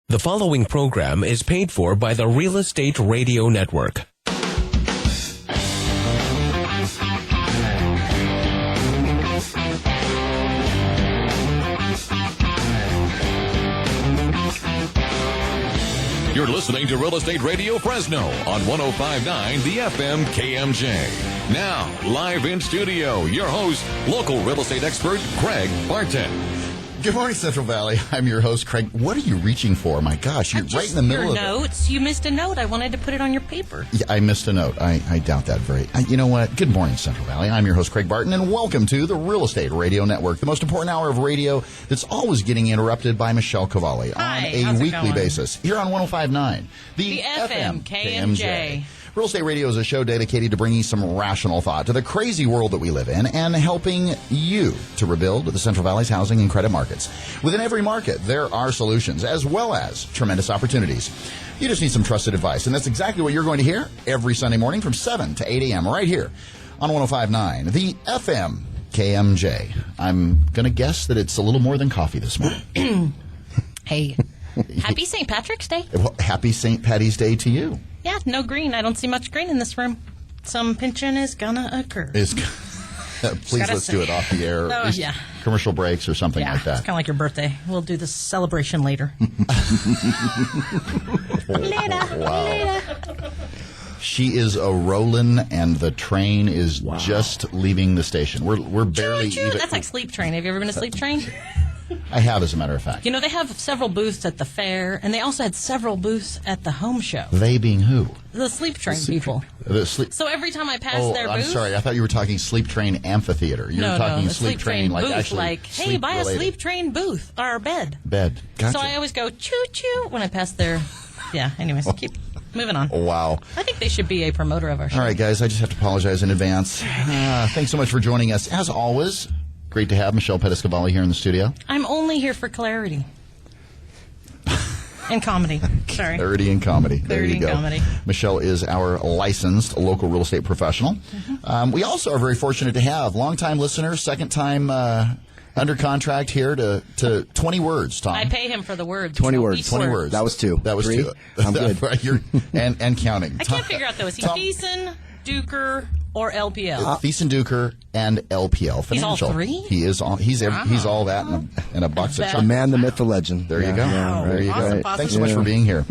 The following program is paid for by the Real Estate Radio Network. You're listening to Real Estate Radio Fresno on 105.9 The FM KMJ. Now, live in studio, your host, local real estate expert, Craig Barton. Good morning, Central Valley. I'm your host, Craig. What are you reaching for? My gosh, you're right in the middle of it. Your notes. You missed a note. I wanted to put it on your paper. Yeah, I missed a note. I doubt that you know what? Good morning, Central Valley. I'm your host, Craig Barton, and welcome to the Real Estate Radio Network, the most important hour of radio that's always getting interrupted by Michelle Cavalli on a weekly basis here on 105.9, the FM KMJ. Real Estate Radio is a show dedicated to bringing some rational thought to the crazy world that we live in and helping you to rebuild the Central Valley's housing and credit markets. Within every market, there are solutions as well as tremendous opportunities. You just need some trusted advice, and that's exactly what you're going to hear every Sunday morning from 7 to 8 a.m. right here on 105.9, the FM KMJ. I'm going to guess that it's a little more than coffee this morning. Hey, happy St. Patrick's Day. Well, happy St. Patty's Day to you. Yeah, no green. I don't see much green in this room. Some pinching is gonna occur. Please let's do it off the air. Oh, yeah. Commercial breaks or something like that. It's kind of like your birthday. We'll do this celebration later. Wow. She is a rollin', and the train is just leaving the station. We're barely even. That's like Sleep Train. Have you ever been to Sleep Train? I have, as a matter of fact. You know, they have several booths at the fair, and they also had several booths at the home show. They being who? The Sleep Train people. So every time I pass their booth... I'm sorry. I thought you were talking Sleep Train Amphitheater. You were talking Sleep Train like booth, actually like, hey, buy a Sleep Train booth or bed. Bed. Gotcha. So I always go choo-choo when I pass their... Yeah, anyways, keep moving on. Wow. I think they should be a promoter of our show. All right, guys, I just have to apologize in advance. Thanks so much for joining us. As always, great to have Michelle Pettis-Cavalli here in the studio. I'm only here for clarity. And comedy. Sorry. Clarity and comedy. There you go. Comedy. Michelle is our licensed local real estate professional. Mm-hmm. We also are very fortunate to have longtime listener, second time under contract here to 20 words, Tom. I pay him for the words. 20 words. 20 words. That was two. That was 3? two. I'm good. and counting. I can't figure out, though. Is he Thiessen, Duker, or LPL? Thiessen, Duker, and LPL Financial. He's all three? He is all. He's all that in a box of The chocolates. man, the myth, the legend. There you go. Yeah, there you awesome, go. awesome. Thanks so much for being here.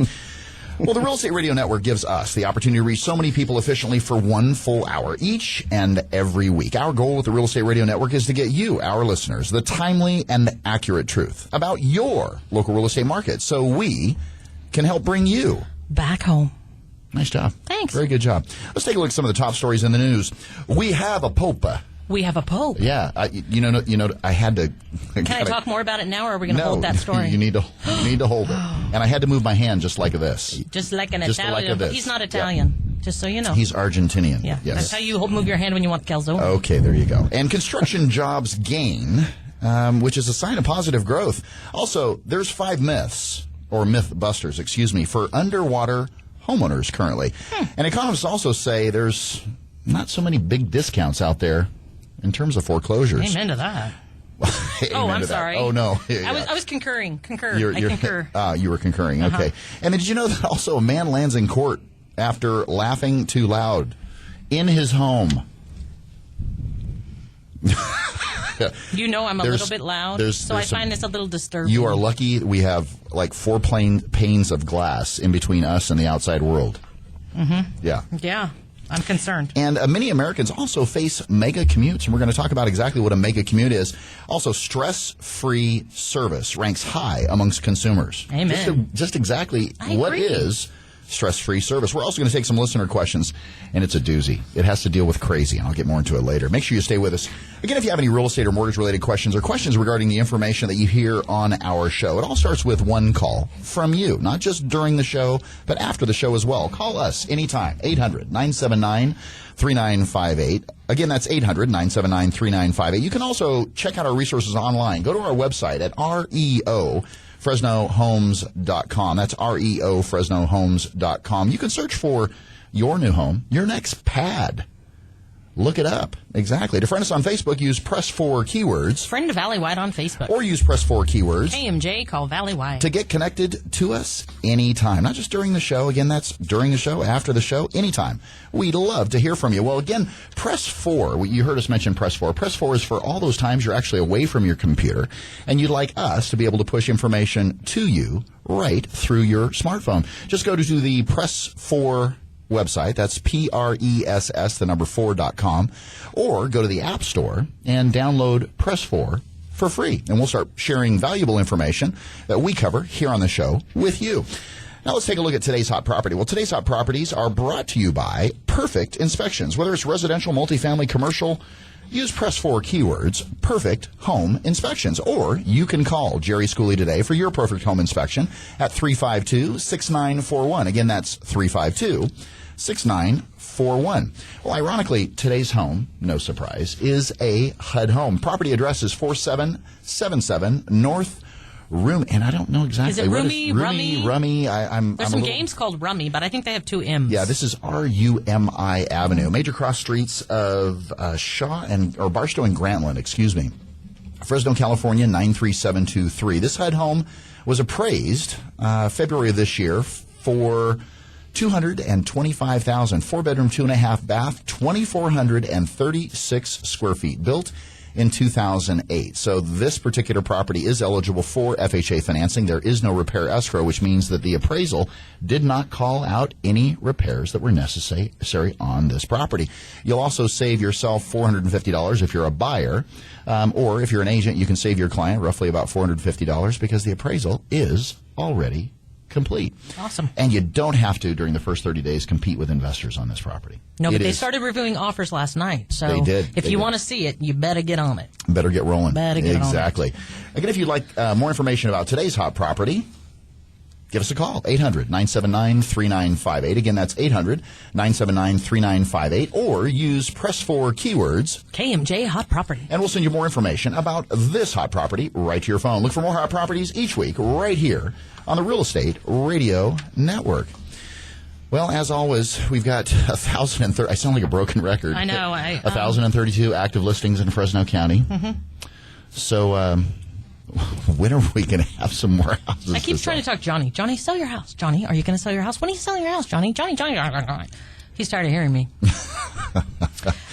Well, the Real Estate Radio Network gives us the opportunity to reach so many people efficiently for one full hour each and every week. Our goal with the Real Estate Radio Network is to get you, our listeners, the timely and accurate truth about your local real estate market so we can help bring you back home. Nice job. Thanks. Very good job. Let's take a look at some of the top stories in the news. We have a pope. We have a pope. Yeah, you know. I had to. Can I talk more about it now, or are we going to hold that story? You need to hold it. And I had to move my hand just like this. Just like an Just Italian. like this. He's not Italian. Just so you know. He's Argentinian. Yeah. Yes. That's how you move your hand when you want calzone. Okay, there you go. And construction jobs gain, which is a sign of positive growth. Also, there's 5 myths, or myth busters, for underwater homeowners currently. And economists also say there's not so many big discounts out there in terms of foreclosures. Amen to that. I'm sorry. Oh, no. I was concurring. I concur. You were concurring. Okay. And then did you know that also a man lands in court after laughing too loud in his home? You know I'm a little bit loud, so I find this a little disturbing. You are lucky we have like 4 panes of glass in between us and the outside world. Mm-hmm. Yeah. Yeah. I'm concerned. And many Americans also face mega commutes, and we're going to talk about exactly what a mega commute is. Also, stress-free service ranks high amongst consumers. Amen. Just exactly what is stress-free service. We're also going to take some listener questions, and it's a doozy. It has to deal with crazy, and I'll get more into it later. Make sure you stay with us. Again, if you have any real estate or mortgage-related questions or questions regarding the information that you hear on our show, it all starts with one call from you, not just during the show, but after the show as well. Call us anytime, 800-979-3958. Again, that's 800-979-3958. You can also check out our resources online. Go to our website at REOFresnoHomes.com. That's REOFresnoHomes.com. You can search for your new home, your next pad, Look it up. Exactly. To friend us on Facebook, use Press 4 keywords. Friend Valley White on Facebook. Or use Press 4 keywords. KMJ, call Valley White. To get connected to us anytime. Not just during the show. Again, that's during the show, after the show, anytime. We'd love to hear from you. Well, again, Press 4. You heard us mention Press 4. Press 4 is for all those times you're actually away from your computer and you'd like us to be able to push information to you right through your smartphone. Just go to the Press 4 website. That's PRESS, the number 4.com. Or go to the App Store and download Press 4 for free. And we'll start sharing valuable information that we cover here on the show with you. Now let's take a look at today's hot property. Well, today's hot properties are brought to you by Perfect Inspections. Whether it's residential, multifamily, commercial, use Press 4 keywords, Perfect Home Inspections. Or you can call Jerry Schooley today for your perfect home inspection at 352-6941. Again, that's 352-6941. Well, ironically, today's home, no surprise, is a HUD home. Property address is 4777 North Rummy, and I don't know exactly. Is it Rummy? Rummy. There's some games called Rummy, but I think they have two M's. Yeah, this is RUMI Avenue. Major cross streets of Barstow and Grantland, excuse me. Fresno, California, 93723. This HUD home was appraised February of this year for $225,000. 4-bedroom, 2.5 bath, 2,436 square feet. Built in 2008. So this particular property is eligible for FHA financing. There is no repair escrow, which means that the appraisal did not call out any repairs that were necessary on this property. You'll also save yourself $450 if you're a buyer, or if you're an agent, you can save your client roughly about $450 because the appraisal is already complete. Awesome. And you don't have to, during the first 30 days, compete with investors on this property. No, but they started reviewing offers last night. So they did. If you want to see it, you better get on it. Better get rolling. Exactly. Again, if you'd like more information about today's hot property, give us a call, 800-979-3958. Again, that's 800-979-3958. Or use Press 4 keywords. KMJ Hot Property. And we'll send you more information about this hot property right to your phone. Look for more hot properties each week right here on the Real Estate Radio Network. Well, as always, we've got 1,030. I sound like a broken record. I know. 1,032 active listings in Fresno County. Mm-hmm. So, when are we going to have some more houses? I keep trying to talk Johnny. Johnny, sell your house. Johnny, are you going to sell your house? When are you selling your house, Johnny? Johnny. He started hearing me.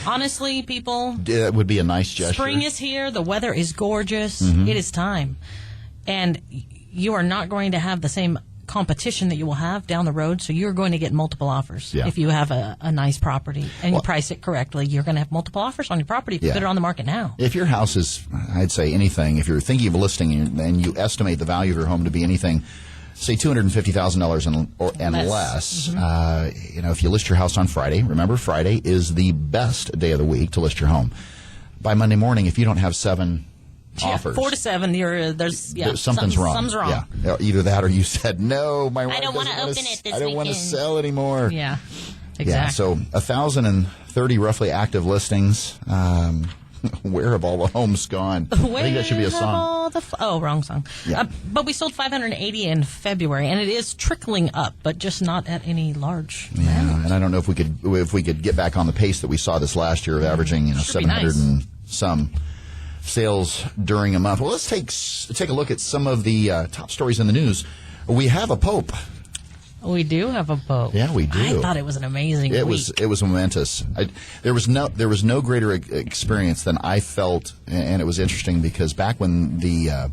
Honestly, people. That would be a nice gesture. Spring is here. The weather is gorgeous. Mm-hmm. It is time. And you are not going to have the same competition that you will have down the road, so you're going to get multiple offers. Yeah. If you have a nice property and you price it correctly, you're going to have multiple offers on your property if you put it on the market now. If your house is, I'd say anything, if you're thinking of listing and you estimate the value of your home to be anything, say $250,000 and less, mm-hmm. If you list your house on Friday, remember Friday is the best day of the week to list your home. By Monday morning, if you don't have 7 offers. 4 to 7, there's something's wrong. Something's wrong. Yeah, either that or you said, no, my wife I don't want to open it this I don't want to sell anymore. Yeah, exactly. Yeah, so 1,030 roughly active listings. Where have all the homes gone? I think that should be a song. Wrong song. Yeah. But we sold 580 in February, and it is trickling up, but just not at any large amount. Yeah, and I don't know if we could get back on the pace that we saw this last year of averaging 700 and some sales during a month. Well, let's take a look at some of the top stories in the news. We have a pope. We do have a pope. Yeah, we do. I thought it was an amazing week. It was momentous. There was no greater experience than I felt, and it was interesting because back when the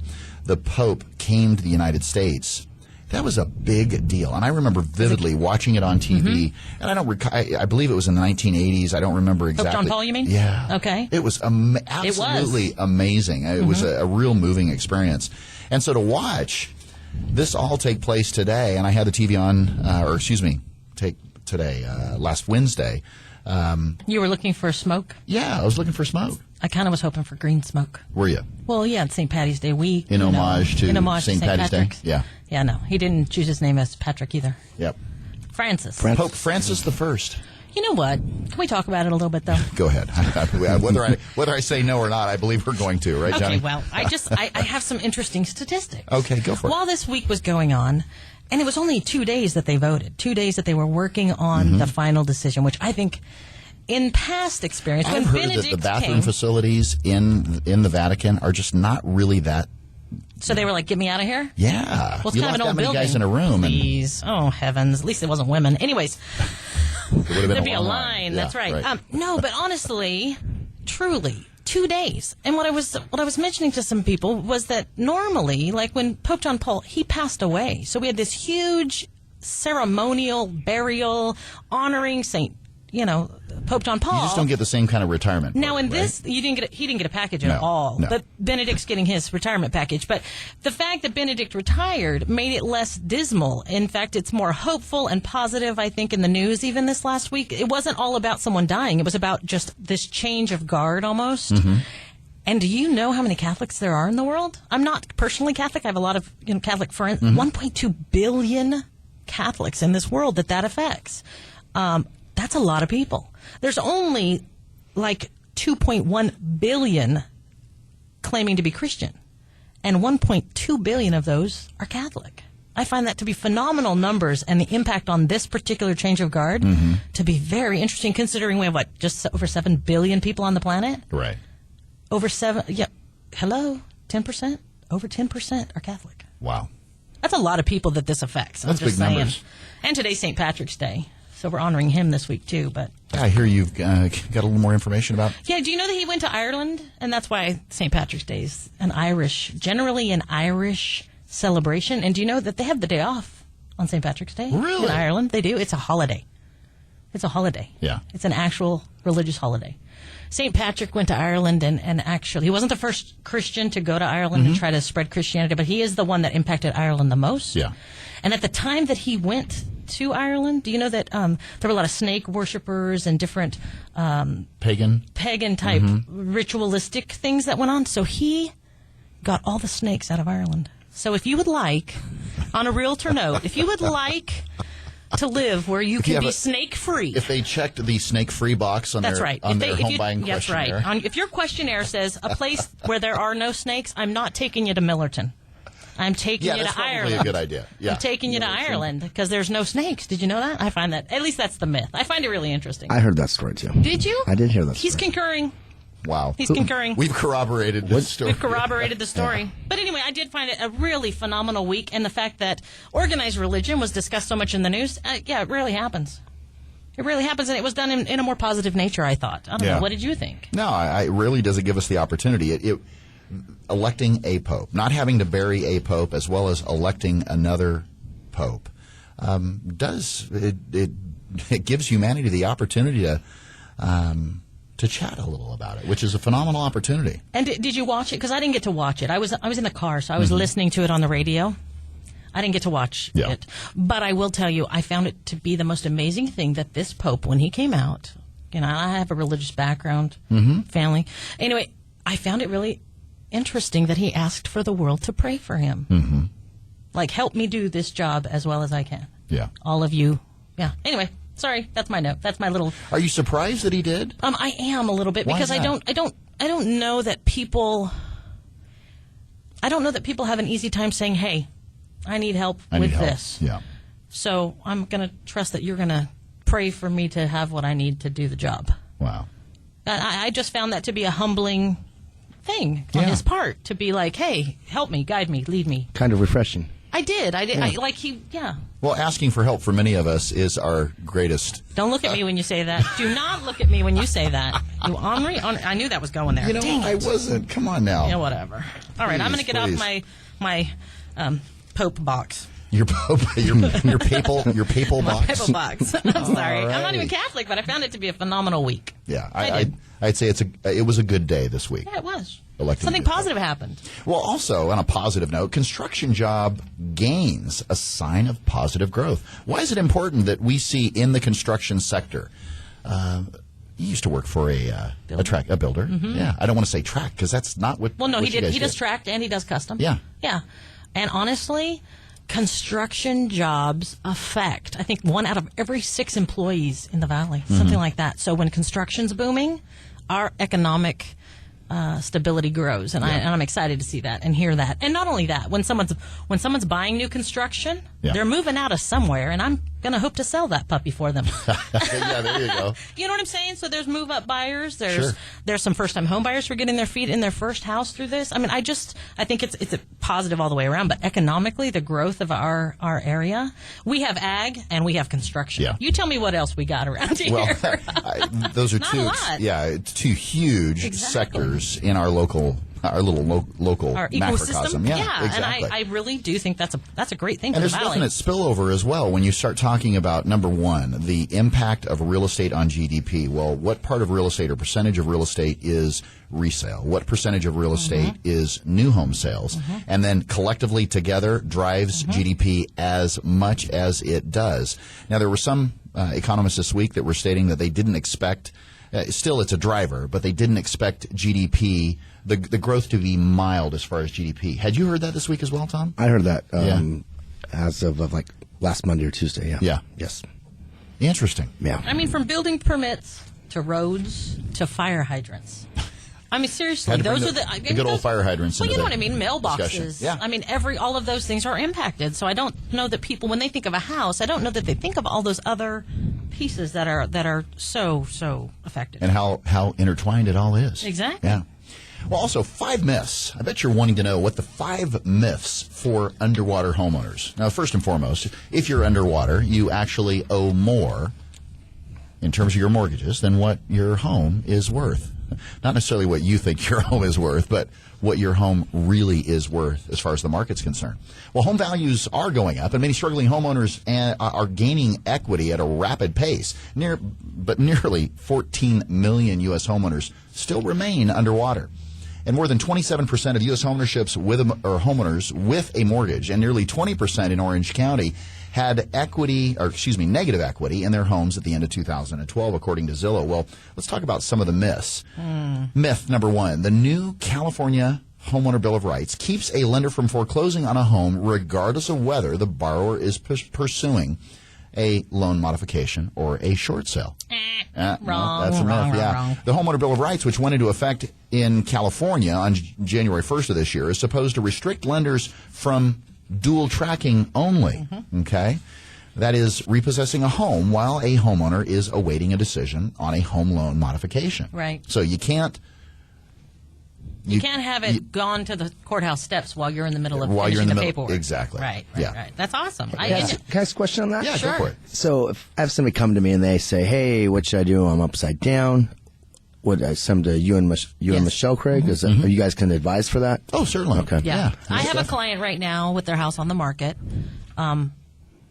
Pope came to the United States, that was a big deal. And I remember vividly watching it on TV. Mm-hmm. And I believe it was in the 1980s. I don't remember exactly. Pope John Paul, you mean? Yeah. Okay. It was absolutely amazing. It was a real moving experience. And so to watch this all take place today, and I had the TV on, last Wednesday. You were looking for smoke? Yeah, I was looking for smoke. I kind of was hoping for green smoke. Were you? Well, yeah, it's St. Patty's Day week. In homage to St. Patty's Day? Yeah. Yeah, no. He didn't choose his name as Patrick either. Yep. Francis. Pope Francis the First. You know what? Can we talk about it a little bit, though? Go ahead. Whether I say no or not, I believe we're going to, right, Johnny? Okay, well, I have some interesting statistics. Okay, go for it. While this week was going on, and it was only 2 days that they voted, 2 days that they were working on the final decision, which I think in past experience, I've when heard Benedict that the bathroom came, facilities in the Vatican are just not really that. so they were like, "Get me out of here." Yeah, Well, it's you kind lock of an that old many building. guys in a room, Please, oh heavens! At least it wasn't women. Anyways, and it would have been there'd be a long line. Yeah, That's right. No, but honestly, truly, 2 days. And what I was mentioning to some people was that normally, like when Pope John Paul, he passed away, so we had this huge ceremonial burial honoring Pope John Paul. You just don't get the same kind of retirement. Now in right? this, he didn't get a package No, at all. no. But Benedict's getting his retirement package. But the fact that Benedict retired made it less dismal. In fact, it's more hopeful and positive, I think, in the news even this last week. It wasn't all about someone dying. It was about just this change of guard almost. Mm-hmm. And do you know how many Catholics there are in the world? I'm not personally Catholic. I have a lot of Catholic friends. Mm-hmm. 1.2 billion Catholics in this world that affects. That's a lot of people. There's only like 2.1 billion claiming to be Christian, and 1.2 billion of those are Catholic. I find that to be phenomenal numbers, and the impact on this particular change of guard to be very interesting, considering we have, just over 7 billion people on the planet? Right. Over 7, yeah, hello, 10%? Over 10% are Catholic. Wow. That's a lot of people that this affects. That's I'm just big saying. numbers. And today's St. Patrick's Day, so we're honoring him this week too. But I hear you've got a little more information about. yeah, do you know that he went to Ireland, and that's why St. Patrick's Day is generally an Irish celebration. And do you know that they have the day off on St. Patrick's Day Really? in Ireland? They do. It's a holiday. It's a holiday. Yeah. It's an actual religious holiday. St. Patrick went to Ireland, and actually, he wasn't the first Christian to go to Ireland and try to spread Christianity, but he is the one that impacted Ireland the most. Yeah. And at the time that he went to Ireland, do you know that there were a lot of snake worshippers and different Pagan. pagan-type ritualistic things that went on? So he got all the snakes out of Ireland. So if you would like, on a realtor note, if you would like to live where you can be snake-free. If they checked the snake-free box on That's their, right. on their home buying That's questionnaire. right. If your questionnaire says a place where there are no snakes, I'm not taking you to Millerton. I'm taking you that's to probably Ireland. a good idea. Yeah. I'm taking you to Ireland because there's no snakes. Did you know that? I find that, at least that's the myth. I find it really interesting. I heard that story too. Did you? I did hear that He's story. concurring. Wow. He's concurring. We've corroborated this story. We've corroborated the story. But anyway, I did find it a really phenomenal week, and the fact that organized religion was discussed so much in the news, it really happens. It really happens, and it was done in a more positive nature, I thought. I don't know. What did you think? No, it really doesn't give us the opportunity. Electing a pope, not having to bury a pope, as well as electing another pope, it gives humanity the opportunity to chat a little about it, which is a phenomenal opportunity. And did you watch it? Because I didn't get to watch it. I was in the car, so I was listening to it on the radio. I didn't get to watch it. But I will tell you, I found it to be the most amazing thing that this Pope, when he came out, I have a religious background, family. Anyway, I found it really interesting that he asked for the world to pray for him. Like, help me do this job as well as I can. Yeah. All of you. Yeah. Anyway. Sorry, that's my note. That's my little. Are you surprised that he did? I am a little bit. Why Because is that? I don't know that people. I don't know that people have an easy time saying, "Hey, I need help with this." Yeah. So I'm going to trust that you're going to pray for me to have what I need to do the job. Wow. I just found that to be a humbling thing on his part, to be like, "Hey, help me, guide me, lead me." Kind of refreshing. I did. Well, asking for help for many of us is our greatest. Don't look at me when you say that. Do not look at me when you say that. You Henri? I knew that was going there. Dang I it. wasn't. Come on now. Whatever. All right, I'm going to get off my Pope box. Your pope, your papal My box. papal box. I'm sorry. All I'm not even right. Catholic, but I found it to be a phenomenal week. Yeah, I did. I'd say it was a good day this week. Yeah, it was. Electing Something a new positive happened. Well, also, on a positive note, construction job gains, a sign of positive growth. Why is it important that we see in the construction sector? You used to work for a builder. Yeah, I don't want to say track because that's not what. Well, no, what he you did. guys He does tracked and he does custom. Yeah. Yeah. And honestly, construction jobs affect, I think, 1 out of every 6 employees in the valley, something like that. So when construction's booming, our economic stability grows, and I'm excited to see that and hear that. And not only that, when someone's buying new construction, Yeah. They're moving out of somewhere, and I'm going to hope to sell that puppy for them. Yeah, there you go. You know what I'm saying? So there's move-up buyers. Sure. There's some first-time home buyers who are getting their feet in their first house through this. I mean, I think it's a positive all the way around. But economically, the growth of our area, we have ag and we have construction. Yeah. You tell me what else we got around here. Well, those are Not a lot. two huge sectors in our local. Our little local our macrocosm. ecosystem. Yeah, exactly. And I really do think that's a great thing and for the there's valley. definite spillover as well when you start talking about, number one, the impact of real estate on GDP. Well, what part of real estate or percentage of real estate is resale? What percentage of real estate is new home sales? And then collectively together drives GDP as much as it does. Now, there were some economists this week that were stating that they didn't expect, still it's a driver, but they didn't expect GDP, the growth to be mild as far as GDP. Had you heard that this week as well, Tom? I heard that as of like last Monday or Tuesday. Yeah. Yeah. Yes. Interesting. Yeah. I mean, from building permits to roads to fire hydrants. I mean, seriously, Had to those bring are the the good old fire hydrants. Well, into you know the what I mean. discussion. Mailboxes. Yeah. I mean, all of those things are impacted. So I don't know that people, when they think of a house, I don't know that they think of all those other pieces that are so affected. And how intertwined it all is. Exactly. Yeah. Well, also, 5 myths. I bet you're wanting to know what the 5 myths for underwater homeowners. Now, first and foremost, if you're underwater, you actually owe more in terms of your mortgages than what your home is worth. Not necessarily what you think your home is worth, but what your home really is worth as far as the market's concerned. Well, home values are going up, and many struggling homeowners are gaining equity at a rapid pace. But nearly 14 million U.S. homeowners still remain underwater. And more than 27% of U.S. homeowners with a mortgage, and nearly 20% in Orange County, had negative equity in their homes at the end of 2012, according to Zillow. Well, let's talk about some of the myths. Myth number 1, the new California Homeowner Bill of Rights keeps a lender from foreclosing on a home regardless of whether the borrower is pursuing a loan modification or a short sale. Wrong. No, that's a myth. Wrong. The Homeowner Bill of Rights, which went into effect in California on January 1st of this year, is supposed to restrict lenders from dual tracking only. Okay? That is repossessing a home while a homeowner is awaiting a decision on a home loan modification. Right. So you can't... You can't have it gone to the courthouse steps while you're in the middle of While you're finishing in the the middle- paperwork. exactly. Right. Yeah. That's awesome. Can I ask a question on that? Yeah, Sure. go for it. So if I have somebody come to me and they say, "Hey, what should I do? I'm upside down." Would I send to you and Michelle, Craig? Are you guys can advise for that? Oh, certainly. Okay. Yeah. I have a client right now with their house on the market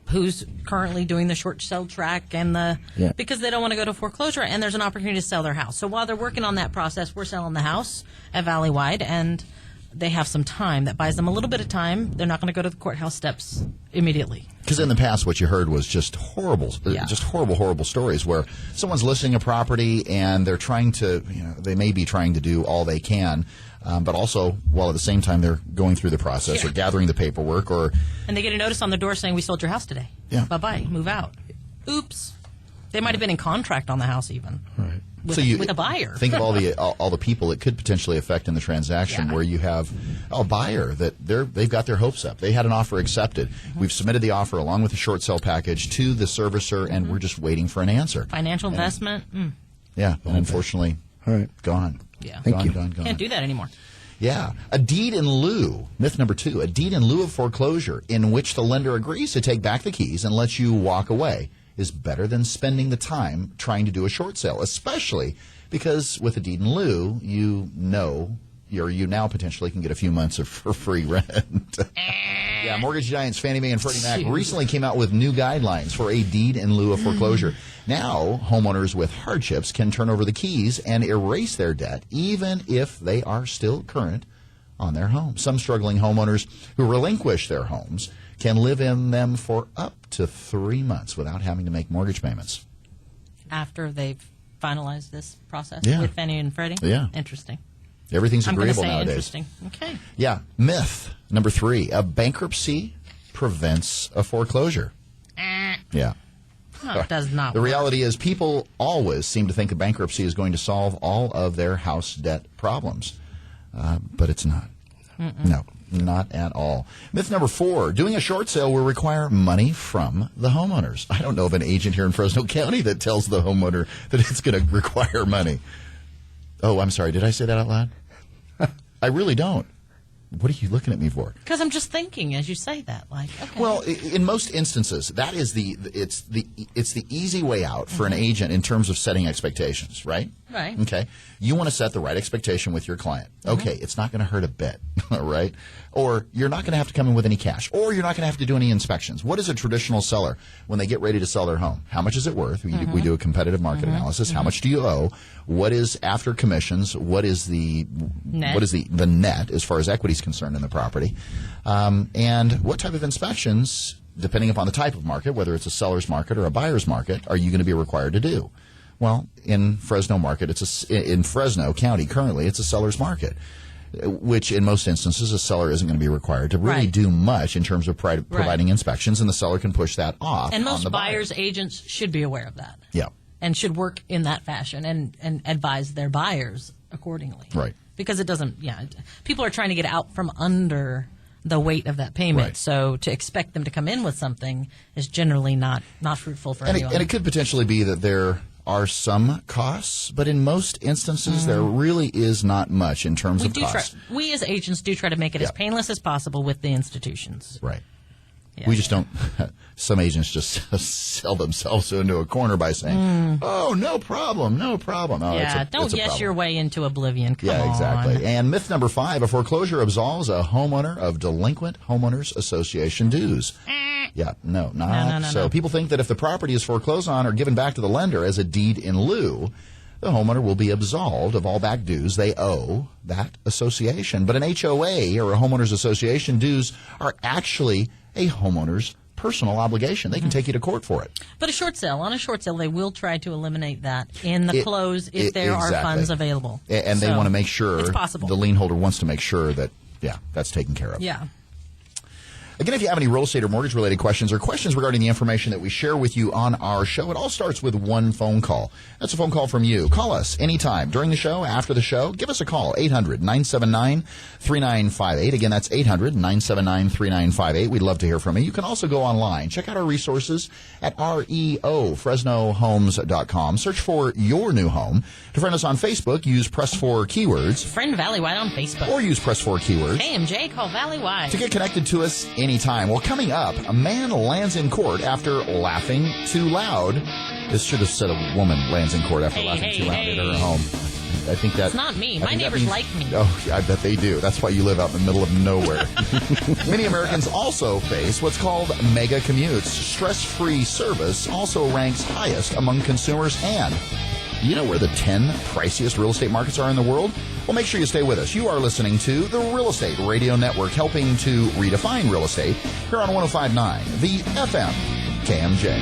who's currently doing the short sale track and because they don't want to go to foreclosure, and there's an opportunity to sell their house. So while they're working on that process, we're selling the house at Valleywide, and they have some time. That buys them a little bit of time. They're not going to go to the courthouse steps immediately. Because in the past, what you heard was just horrible stories where someone's listing a property and they're trying to, they may be trying to do all they can, but also while at the same time they're going through the process or gathering the paperwork And they get a notice on the door saying, "We sold your house today. Yeah. Bye-bye. Move out." Oops. They might have been in contract on the house even. Right. With a buyer. Think of all the people it could potentially affect in the transaction where you have a buyer that they've got their hopes up. They had an offer accepted. We've submitted the offer along with the short sale package to the servicer, and we're just waiting for an answer. Financial investment. Yeah, and unfortunately, gone. Yeah. Thank you. Gone. Can't do that anymore. Yeah. A deed in lieu. Myth number 2, a deed in lieu of foreclosure in which the lender agrees to take back the keys and lets you walk away is better than spending the time trying to do a short sale, especially because with a deed in lieu, you now potentially can get a few months of free rent. Yeah, mortgage giants Fannie Mae and Freddie Mac recently came out with new guidelines for a deed in lieu of foreclosure. Now, homeowners with hardships can turn over the keys and erase their debt, even if they are still current on their home. Some struggling homeowners who relinquish their homes can live in them for up to 3 months without having to make mortgage payments. After they've finalized this process Yeah. with Fannie and Freddie? Yeah. Interesting. Everything's I'm going to agreeable say nowadays. interesting. Okay. Yeah. Myth number 3, a bankruptcy prevents a foreclosure. Yeah. No, it does not The work. reality is people always seem to think a bankruptcy is going to solve all of their house debt problems, but it's not. No. Not at all. Myth number 4, doing a short sale will require money from the homeowners. I don't know of an agent here in Fresno County that tells the homeowner that it's going to require money. Oh, I'm sorry. Did I say that out loud? I really don't. What are you looking at me for? Because I'm just thinking as you say that, like, okay. Well, in most instances, that is it's the easy way out for an agent in terms of setting expectations, right? Right. Okay. You want to set the right expectation with your client. Okay, it's not going to hurt a bit, right? Or you're not going to have to come in with any cash, or you're not going to have to do any inspections. What is a traditional seller when they get ready to sell their home? How much is it worth? We do a competitive market analysis. How much do you owe? What is after commissions? What is the net? What is the net as far as equity is concerned in the property? And what type of inspections, depending upon the type of market, whether it's a seller's market or a buyer's market, are you going to be required to do? Well, in Fresno market, in Fresno County currently, it's a seller's market, which in most instances a seller isn't going to be required to really do much in terms of providing inspections, and the seller can push that off. And on most the buyers' agents should be aware of that. Yeah. And should work in that fashion and advise their buyers accordingly. Right. Because it doesn't, people are trying to get out from under the weight of that payment. Right. So to expect them to come in with something is generally not fruitful for anyone. And it could potentially be that there are some costs, but in most instances there really is not much in terms of cost. We as agents do try to make it as painless as possible with the institutions. Right. Yeah. We just don't. Some agents just sell themselves into a corner by saying, "Oh, no problem, no problem." Oh, don't yes your way into oblivion. Come on. Exactly. And myth number 5: a foreclosure absolves a homeowner of delinquent homeowners association dues. Yeah, no. So people think that if the property is foreclosed on or given back to the lender as a deed in lieu, the homeowner will be absolved of all back dues they owe that association. But an HOA or a homeowners association dues are actually a homeowner's personal obligation. They can take you to court for it. But on a short sale, they will try to eliminate that in the close if there are funds available. And they want to make sure, it's possible. The lien holder wants to make sure that, that's taken care of. Yeah. Again, if you have any real estate or mortgage-related questions or questions regarding the information that we share with you on our show, it all starts with one phone call. That's a phone call from you. Call us anytime during the show, after the show. Give us a call, 800-979-3958. Again, that's 800-979-3958. We'd love to hear from you. You can also go online. Check out our resources at REOFresnoHomes.com. Search for your new home. To friend us on Facebook, use Press 4 keywords. Friend Valley-Wide on Facebook. Or use Press 4 keywords. KMJ, call Valley-Wide. To get connected to us anytime. Well, coming up, a man lands in court after laughing too loud. This should have said a woman lands in court after laughing too loud at her home. I think that... It's not me. My neighbors like me. Oh, I bet they do. That's why you live out in the middle of nowhere. Many Americans also face what's called mega commutes. Stress-free service also ranks highest among consumers. And you know where the 10 priciest real estate markets are in the world? Well, make sure you stay with us. You are listening to the Real Estate Radio Network, helping to redefine real estate here on 105.9, the FM KMJ.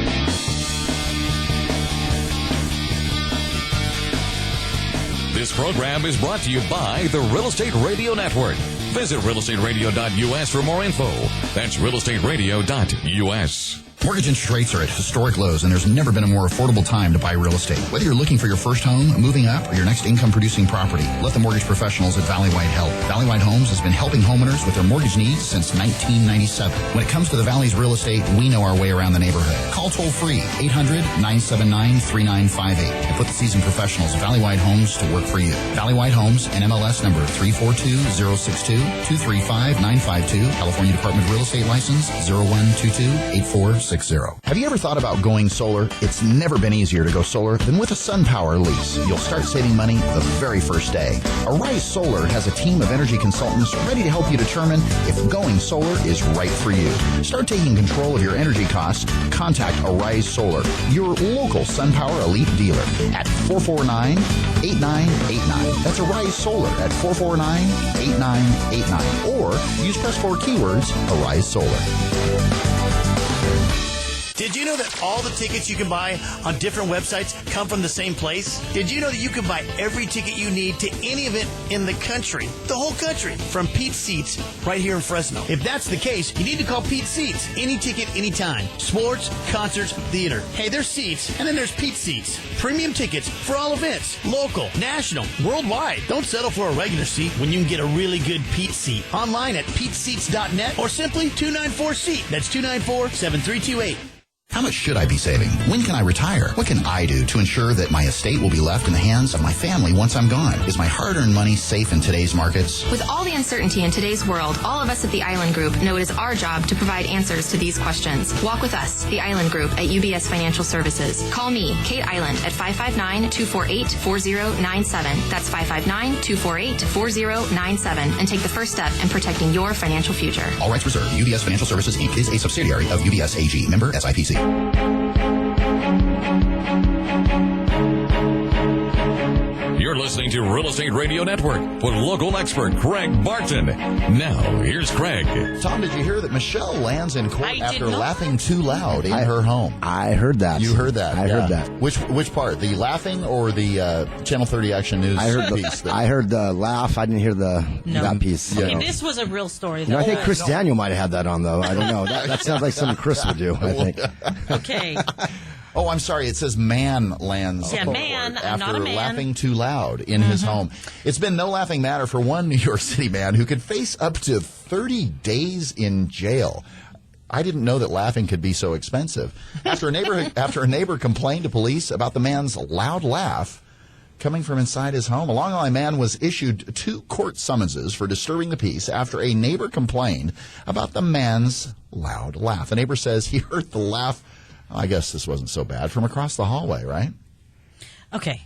This program is brought to you by the Real Estate Radio Network. Visit realestateradio.us for more info. That's realestateradio.us. Mortgage interest rates are at historic lows, and there's never been a more affordable time to buy real estate. Whether you're looking for your first home, moving up, or your next income-producing property, let the mortgage professionals at Valley-Wide help. Valley-Wide Homes has been helping homeowners with their mortgage needs since 1997. When it comes to the Valley's real estate, we know our way around the neighborhood. Call toll-free, 800-979-3958, and put the seasoned professionals at Valley-Wide Homes to work for you. Valley-Wide Homes, NMLS number 342062, 235-952, California Department of Real Estate License 0122-8460. Have you ever thought about going solar? It's never been easier to go solar than with a SunPower lease. You'll start saving money the very first day. Arise Solar has a team of energy consultants ready to help you determine if going solar is right for you. Start taking control of your energy costs. Contact Arise Solar, your local SunPower Elite dealer at 449-8989. That's Arise Solar at 449-8989. Or use Press 4 keywords, Arise Solar. Did you know that all the tickets you can buy on different websites come from the same place? Did you know that you can buy every ticket you need to any event in the country? The whole country. From Pete's Seats right here in Fresno. If that's the case, you need to call Pete's Seats. Any ticket, anytime. Sports, concerts, theater. Hey, there's seats, and then there's Pete's Seats. Premium tickets for all events. Local, national, worldwide. Don't settle for a regular seat when you can get a really good Pete's Seat. Online at Pete'sSeats.net or simply 294-SEAT. That's 294-7328. How much should I be saving? When can I retire? What can I do to ensure that my estate will be left in the hands of my family once I'm gone? Is my hard-earned money safe in today's markets? With all the uncertainty in today's world, all of us at the Island Group know it is our job to provide answers to these questions. Walk with us, the Island Group at UBS Financial Services. Call me, Kate Island, at 559-248-4097. That's 559-248-4097. And take the first step in protecting your financial future. All rights reserved. UBS Financial Services, Inc. is a subsidiary of UBS AG. Member SIPC. You're listening to Real Estate Radio Network with local expert Craig Barton. Now, here's Craig. Tom, did you hear that Michelle lands in court I after did not. laughing too loud in her home? I heard that. You heard that? I heard that. Which part? The laughing or the Channel 30 Action News piece? I heard the laugh. I didn't hear that piece. Okay, Yeah. this was a real story, You know, though. I think Chris Daniel might have had that on, though. I don't know. That sounds like something Chris would do, I think. Okay. Oh, I'm sorry. It says man lands Yeah, in man. court I'm after not a man. laughing too loud in his home. It's been no laughing matter for one New York City man who could face up to 30 days in jail. I didn't know that laughing could be so expensive. After a neighbor complained to police about the man's loud laugh coming from inside his home, a Long Island man was issued 2 court summonses for disturbing the peace after a neighbor complained about the man's loud laugh. The neighbor says he heard the laugh, I guess this wasn't so bad, from across the hallway, right? Okay.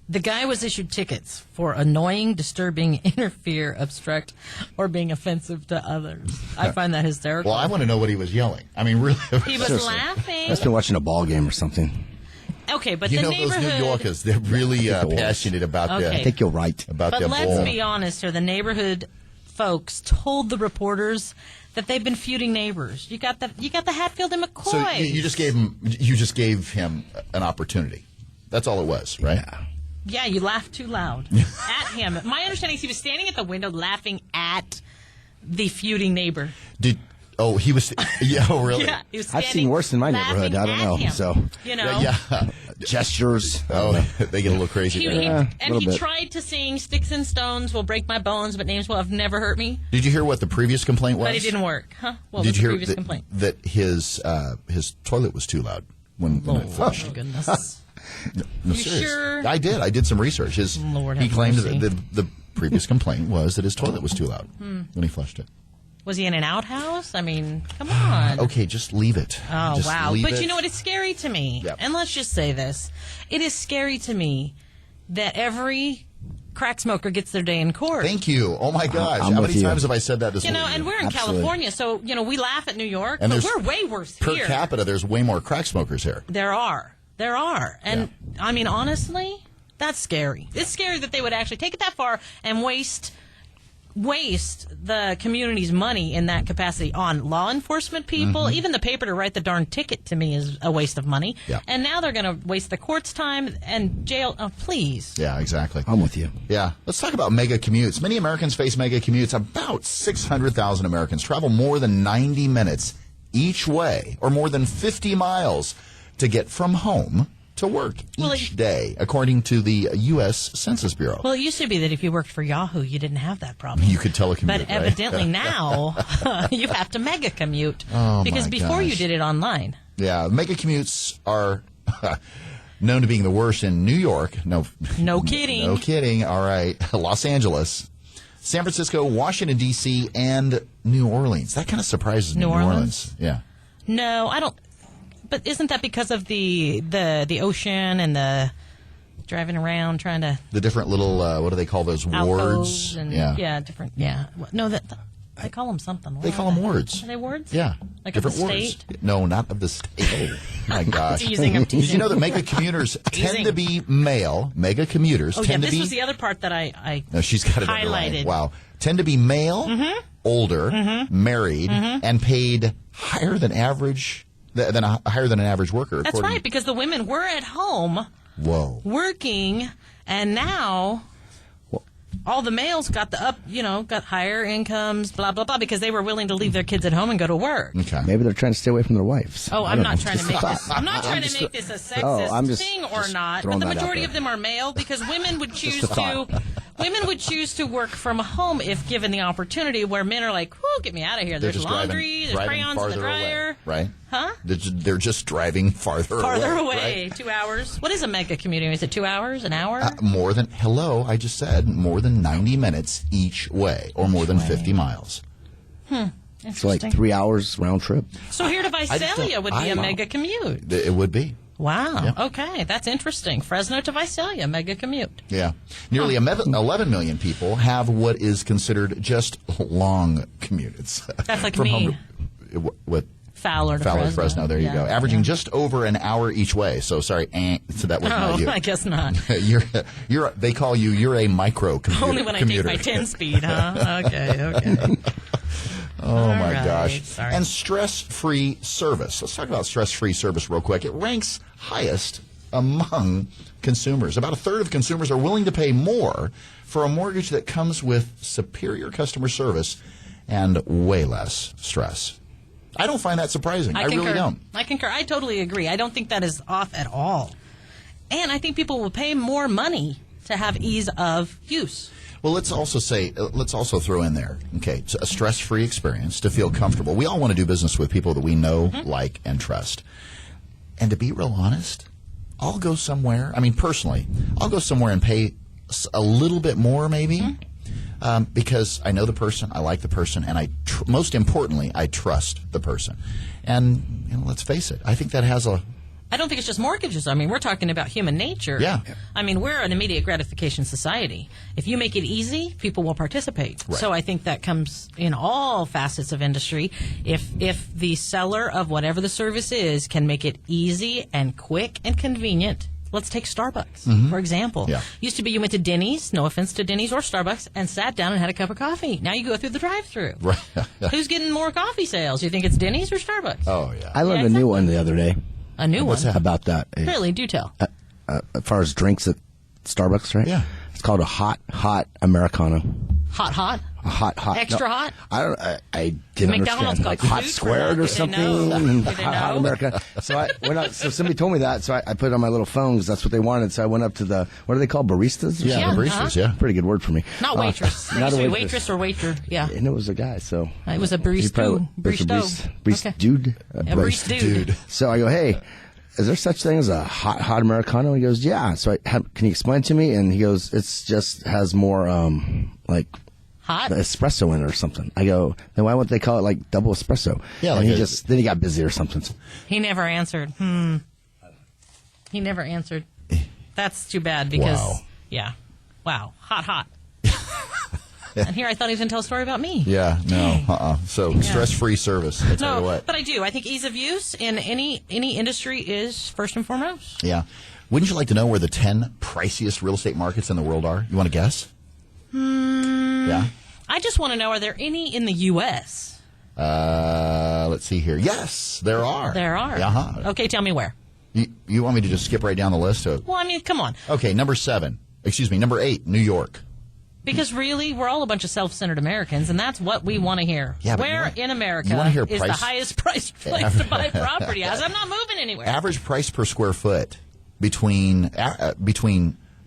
The guy was issued tickets for annoying, disturbing, interfere, obstruct, or being offensive to others. I find that hysterical. Well, I want to know what he was yelling. I mean, really. He was Seriously. laughing. Must have been watching a ball game or something. Okay, but You the know neighborhood... those New Yorkers, they're really passionate about Okay. I think you're right. about But their let's ball. be honest here. The neighborhood folks told the reporters that they've been feuding neighbors. You got the Hatfield and McCoy. So you just gave him an opportunity. That's all it was, right? Yeah, you laughed too loud at him. My understanding is he was standing at the window laughing at the feuding neighbor. He was. Yeah, oh, really? Yeah, he was I've standing seen worse in my neighborhood. I don't laughing know. at him. So You know? Yeah. gestures. Oh, they get a little crazy. He, there. he, Yeah, and little he bit. tried to sing "Sticks and Stones will break my bones, but names will have never hurt me." Did you hear what the previous complaint was? But it didn't work, huh? What Did was you the hear previous complaint? that his toilet was too loud when it Lord, flushed? my goodness. No, You serious. sure? I did. I did some research. Lord he have claimed mercy. that the previous complaint was that his toilet was too loud when he flushed it. Was he in an outhouse? I mean, come on. Okay, just leave it. Oh, Just wow. leave But it. you know what? It's scary to me. Yep. And let's just say this. It is scary to me that every crack smoker gets their day in court. Thank you. Oh my gosh! I'm How with many you. times have I said that this You know, morning? and we're in Absolutely. California, so, we laugh at New York, And but there's- we're way worse per here. capita, there's way more crack smokers here. There are. And, I mean, honestly, that's scary. It's scary that they would actually take it that far and waste the community's money in that capacity on law enforcement people. Mm-hmm. Even the paper to write the darn ticket to me is a waste of money. Yeah. And now they're going to waste the court's time and jail. Oh, please. Yeah, exactly. I'm with you. Yeah. Let's talk about mega commutes. Many Americans face mega commutes. About 600,000 Americans travel more than 90 minutes each way, or more than 50 miles to get from home to work each day, according to the U.S. Census Bureau. Well, it used to be that if you worked for Yahoo, you didn't have that problem. You could telecommute, But right? evidently now, you have to mega commute. Oh, because my before you gosh. did it online. Yeah, mega commutes are known to being the worst in New York. No kidding. No kidding. All right. Los Angeles, San Francisco, Washington, D.C., and New Orleans. That kind of surprises me. New Orleans? Yeah. No, I don't. But isn't that because of the ocean and the driving around trying to The different little, what do they call those, alcoves wards? and different no they call them something. They call them wards. Are they wards? Yeah. Like of different the wards. state? No, not of the state. Oh, my gosh. Teasing, I'm Did teasing. you know that mega commuters tend to be male? Mega commuters Oh yeah, tend to this be. was the other part that I No, she's got it underlined. highlighted. Wow. Tend to be male, older, married, and paid higher than average higher than an average worker. That's right, because the women were at home working, and now all the males got got higher incomes, blah, blah, blah, because they were willing to leave their kids at home and go to work. Okay. Maybe they're trying to stay away from their wives. Oh, I'm not trying to make this a sexist thing or not, but the majority of them are male because women would choose to work from home if given the opportunity, where men are like, whoo, get me out of here. There's laundry, there's crayons in the dryer. Away, right? Huh? They're just driving farther away. Right? 2 hours. What is a mega commuting? Is it 2 hours, an hour? I just said more than 90 minutes each way, or more than 50 miles. So like 3 hours round trip. So here to Visalia would be a mega commute. It would be. Wow. Yeah. Okay, that's interesting. Fresno to Visalia, mega commute. Yeah. Nearly 11 million people have what is considered just long commutes. That's like from me. Home to Fowler to Fresno. There you go. Averaging just over an hour each way. So sorry, so that was not you. I guess not. They call you're a micro commuter. Only when I take my 10 speed, huh? Okay. Oh, my gosh. Sorry. And stress-free service. Let's talk about stress-free service real quick. It ranks highest among consumers. About a third of consumers are willing to pay more for a mortgage that comes with superior customer service and way less stress. I don't find that surprising. I really don't. I concur. I totally agree. I don't think that is off at all. And I think people will pay more money to have ease of use. Well, let's also throw in there, okay, a stress-free experience to feel comfortable. We all want to do business with people that we know, like, and trust. And to be real honest, I'll go somewhere, personally, I'll go somewhere and pay a little bit more maybe because I know the person, I like the person, and most importantly, I trust the person. And, let's face it, I think that has I don't think it's just mortgages. We're talking about human nature. Yeah. We're an immediate gratification society. If you make it easy, people will participate. Right. So I think that comes in all facets of industry. If the seller of whatever the service is can make it easy and quick and convenient. Let's take Starbucks, for example. Yeah. Used to be you went to Denny's, no offense to Denny's or Starbucks, and sat down and had a cup of coffee. Now you go through the drive-thru. Right. Who's getting more coffee sales? You think it's Denny's or Starbucks? Oh, yeah. I learned a new one the other day. A new one? About that. Really? Do tell. As far as drinks at Starbucks, right? Yeah. It's called a hot Americano. Hot? A hot. Extra no, hot? I didn't McDonald's understand. Like hot squared or something. Hot America. So somebody told me that, so I put it on my little phone because that's what they wanted. So I went up to what are they called? Baristas? Yeah, the baristas, yeah. Pretty good word for me. Not waitress. Not a waitress or waiter, yeah. And it was a guy, so. It was a barista. Dude. A barista dude. So I go, hey, is there such thing as a hot Americano? He goes, yeah. So can you explain it to me? And he goes, it's just has more, hot espresso in it or something. I go, then why wouldn't they call it like double espresso? Yeah, and then he got busy or something. He never answered. He never answered. That's too bad because, wow, hot. And here I thought he was going to tell a story about me. Yeah, no, So stress-free service. I'll tell you what. But I do. I think ease of use in any industry is first and foremost. Yeah. Wouldn't you like to know where the 10 priciest real estate markets in the world are? You want to guess? Yeah. I just want to know, are there any in the U.S.? Let's see here. Yes, there are. There are. Uh-huh. Okay, tell me where. You want me to just skip right down the list? Well, come on. Okay, number 8, New York. Because really, we're all a bunch of self-centered Americans, and that's what we want to hear. Yeah, where in America is the highest priced place to buy property? As I'm not moving anywhere. Average price per square foot between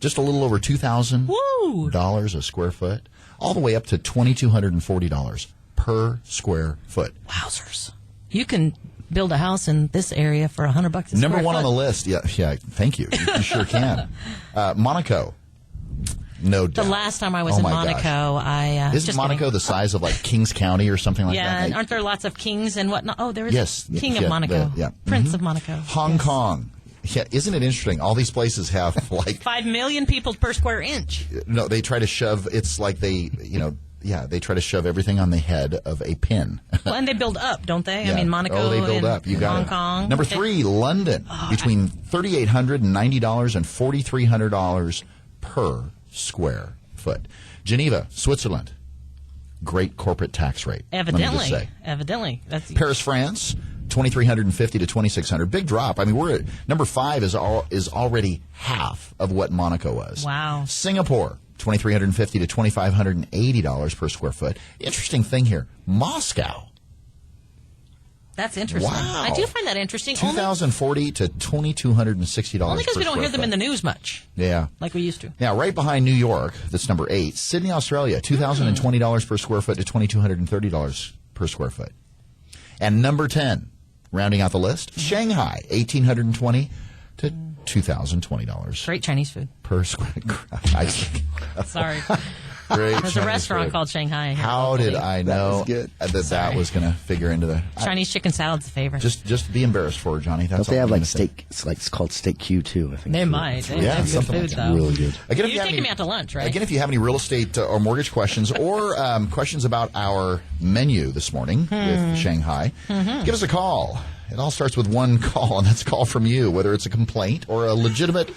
just a little over $2,000 a square foot, all the way up to $2,240 per square foot. Wowzers! You can build a house in this area for $100 a square foot. Number one on the list. Yeah. Thank you. You sure can. Monaco. No doubt. The last time I was in Monaco, isn't Monaco the size of like Kings County or something like that? Yeah, and aren't there lots of kings and whatnot? Oh, there is King of Monaco. Prince of Monaco. Hong Kong. Yeah, isn't it interesting? All these places have like 5 million people per square inch. No, they try to shove. It's like they try to shove everything on the head of a pin. Well, and they build up, don't they? Yeah. Monaco. They build up. You got Hong Kong. Number 3, London, between $3,890 and $4,300 per square foot. Geneva, Switzerland, great corporate tax rate. Evidently. That's Paris, France, $2,350 to $2,600. Big drop. I mean, we're at number 5 is already half of what Monaco was. Wow. Singapore, $2,350 to $2,580 per square foot. Interesting thing here, Moscow. That's interesting. Wow. I do find that interesting. $2,040 to $2,260 Only because per we don't square hear them in foot. the news much. Yeah. Like we used to. Now, right behind New York, that's number 8, Sydney, Australia, $2,020 per square foot to $2,230 per square foot. And number 10, rounding out the list, Shanghai, $1,820 to $2,020 Great Chinese food. per square. Sorry. Great There's a Chinese restaurant food. called Shanghai. here How locally. did I know that was going to figure into the Chinese chicken salad's the favorite. Just be embarrassed for her, Johnny. That's Don't they all have I'm like gonna say. steak? It's called Steak Q too. I think They might. They Yeah, have good something food, like though. really good. Again, if You're have taking any- me out to lunch, right? Again, if you have any real estate or mortgage questions or questions about our menu this morning with Shanghai, give us a call. It all starts with one call, and that's a call from you, whether it's a complaint or a legitimate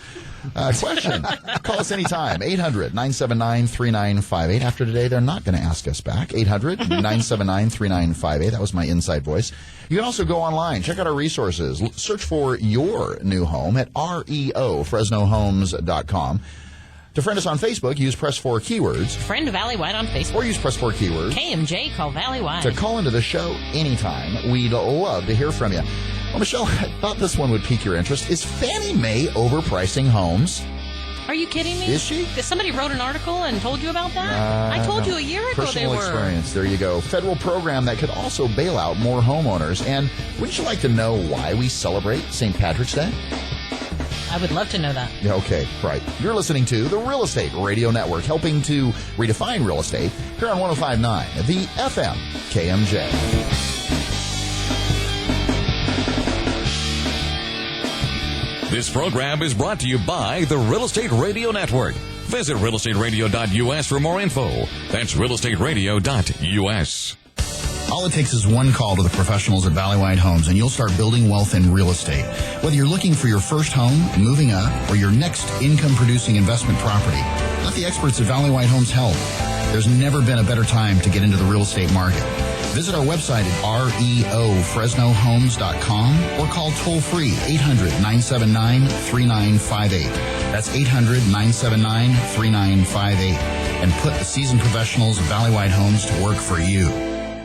question. Call us anytime. 800-979-3958. After today, they're not going to ask us back. 800-979-3958. That was my inside voice. You can also go online. Check out our resources. Search for your new home at Fresnohomes.com. To friend us on Facebook, use Press 4 keywords, Friend Valley White on Facebook. or use Press 4 keywords. KMJ, call Valley White. To call into the show anytime. We'd love to hear from you. Well, Michelle, I thought this one would pique your interest. Is Fannie Mae overpricing homes? Are you kidding me? Is she? Somebody wrote an article and told you about that? I told you a year ago Personal they were. experience. There you go. Federal program that could also bail out more homeowners. And wouldn't you like to know why we celebrate St. Patrick's Day? I would love to know that. Yeah, okay, right. You're listening to the Real Estate Radio Network, helping to redefine real estate here on 105.9, the FM KMJ. This program is brought to you by the Real Estate Radio Network. Visit realestateradio.us for more info. That's realestateradio.us. All it takes is one call to the professionals at Valley White Homes, and you'll start building wealth in real estate. Whether you're looking for your first home, moving up, or your next income-producing investment property, let the experts at Valley White Homes help. There's never been a better time to get into the real estate market. Visit our website at reofresnohomes.com or call toll-free 800-979-3958. That's 800-979-3958. And put the seasoned professionals of Valley White Homes to work for you.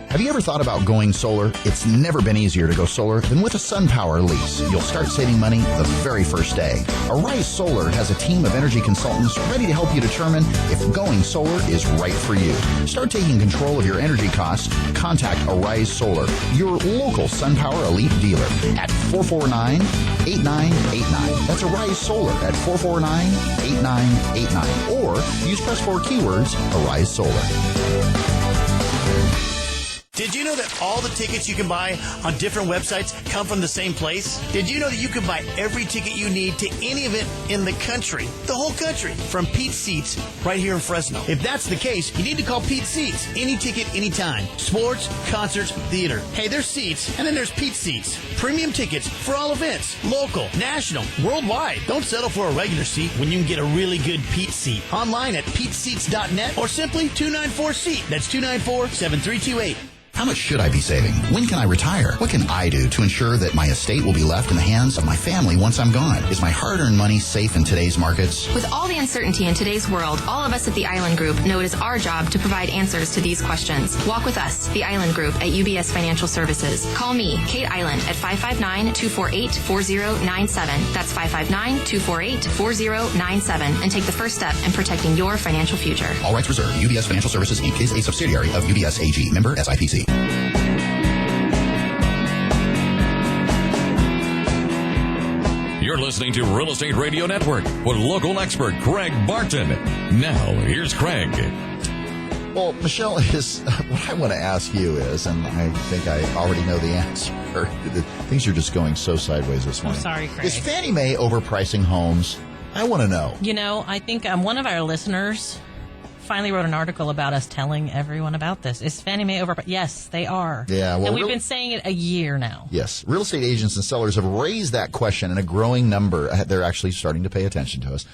Have you ever thought about going solar? It's never been easier to go solar than with a SunPower lease. You'll start saving money the very first day. Arise Solar has a team of energy consultants ready to help you determine if going solar is right for you. Start taking control of your energy costs. Contact Arise Solar, your local SunPower Elite dealer at 449-8989. That's Arise Solar at 449-8989. Or use Press 4 keywords, Arise Solar. Did you know that all the tickets you can buy on different websites come from the same place? Did you know that you can buy every ticket you need to any event in the country? The whole country. From Pete's Seats right here in Fresno. If that's the case, you need to call Pete's Seats. Any ticket, anytime. Sports, concerts, theater. Hey, there's seats, and then there's Pete's Seats. Premium tickets for all events. Local, national, worldwide. Don't settle for a regular seat when you can get a really good Pete's Seat. Online at peteseats.net or simply 294-SEAT. That's 294-7328. How much should I be saving? When can I retire? What can I do to ensure that my estate will be left in the hands of my family once I'm gone? Is my hard-earned money safe in today's markets? With all the uncertainty in today's world, all of us at the Island Group know it is our job to provide answers to these questions. Walk with us, the Island Group at UBS Financial Services. Call me, Kate Island, at 559-248-4097. That's 559-248-4097. And take the first step in protecting your financial future. All rights reserved. UBS Financial Services, Inc. is a subsidiary of UBS AG. Member SIPC. You're listening to Real Estate Radio Network with local expert Craig Barton. Now, here's Craig. Well, Michelle, what I want to ask you is, and I think I already know the answer. Things are just going so sideways this morning. I'm sorry, Craig. Is Fannie Mae overpricing homes? I want to know. You know, I think one of our listeners finally wrote an article about us telling everyone about this. Is Fannie Mae overpriced? Yes, they are. Yeah, well, and we've been saying it a year now. Yes. Real estate agents and sellers have raised that question in a growing number. They're actually starting to pay attention to us.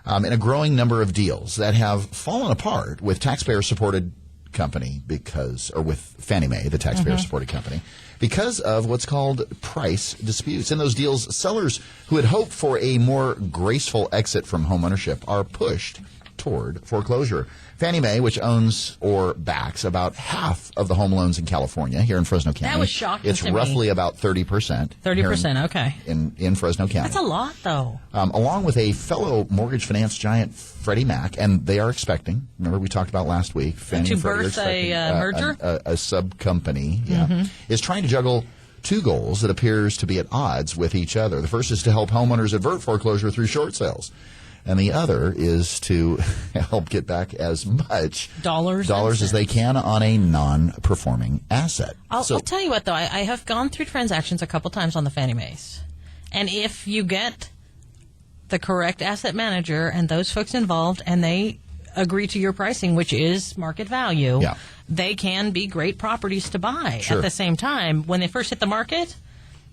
In a growing number of deals that have fallen apart with taxpayer-supported company with Fannie Mae, the taxpayer-supported company, because of what's called price disputes. In those deals, sellers who had hoped for a more graceful exit from homeownership are pushed toward foreclosure. Fannie Mae, which owns or backs about half of the home loans in California, here in Fresno County. That was shocking It's to roughly me. about 30%. 30%, okay. In Fresno County. That's a lot, though. Along with a fellow mortgage finance giant, Freddie Mac, and they are expecting, remember we talked about last week, Fannie and Freddie are birth expecting a merger? a sub-company, Mm-hmm. is trying to juggle two goals that appears to be at odds with each other. The first is to help homeowners avert foreclosure through short sales. And the other is to help get back as much dollars as they can on a non-performing asset. I'll tell you what, though. I have gone through transactions a couple times on the Fannie Mae's. And if you get the correct asset manager and those folks involved and they agree to your pricing, which is market value, they can be great properties to buy. Sure. At the same time, when they first hit the market,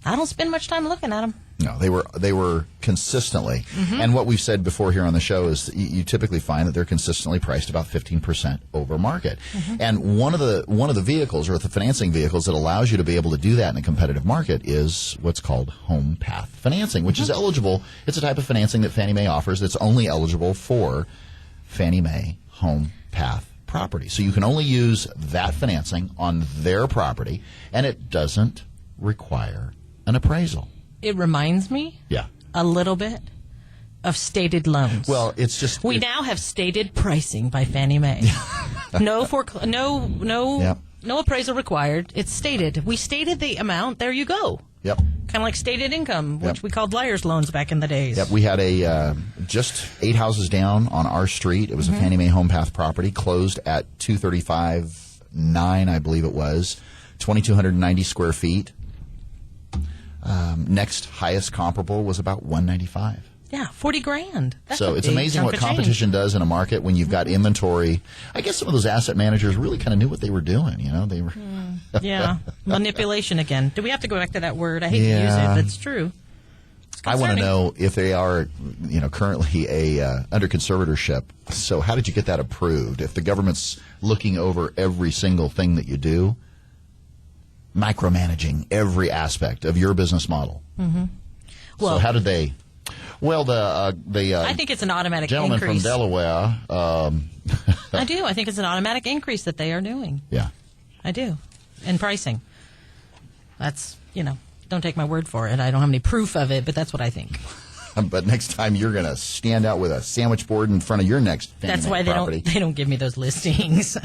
I don't spend much time looking at them. No, they were consistently, Mm-hmm. and what we've said before here on the show is that you typically find that they're consistently priced about 15% over market. Mm-hmm. And one of the vehicles or the financing vehicles that allows you to be able to do that in a competitive market is what's called home path financing, which is Mm-hmm. eligible. It's a type of financing that Fannie Mae offers that's only eligible for Fannie Mae home path property. So you can only use that financing on their property, and it doesn't require an appraisal. It reminds me a little bit of stated loans. Well, it's just we now have stated pricing by Fannie Mae. No appraisal required. It's stated. We stated the amount. There you go. Yep. Kind of like stated income, which we called liar's loans back in the days. Yep. We had a just 8 houses down on our street. It was a Fannie Mae home path property, closed at 235.9, I believe it was, 2,290 square feet. Next highest comparable was about 195. Yeah, $40,000. That's so a it's big amazing chunk what of competition does in a market when you've got inventory. I guess some of those asset managers really kind of knew what they were doing. You know, they were. Yeah, manipulation again. Do we have to go back to that word? I hate to use it, but it's true. I want to know if they are, currently under conservatorship. So how did you get that approved? If the government's looking over every single thing that you do, micromanaging every aspect of your business model. Mm-hmm. Well, so how did they? Well, I think it's an automatic gentleman increase. from Delaware. I do. I think it's an automatic increase that they are doing. Yeah, I do. In pricing. That's, don't take my word for it. I don't have any proof of it, but that's what I think. But next time you're going to stand out with a sandwich board in front of your next Fannie That's Mae why property. they don't give me those listings.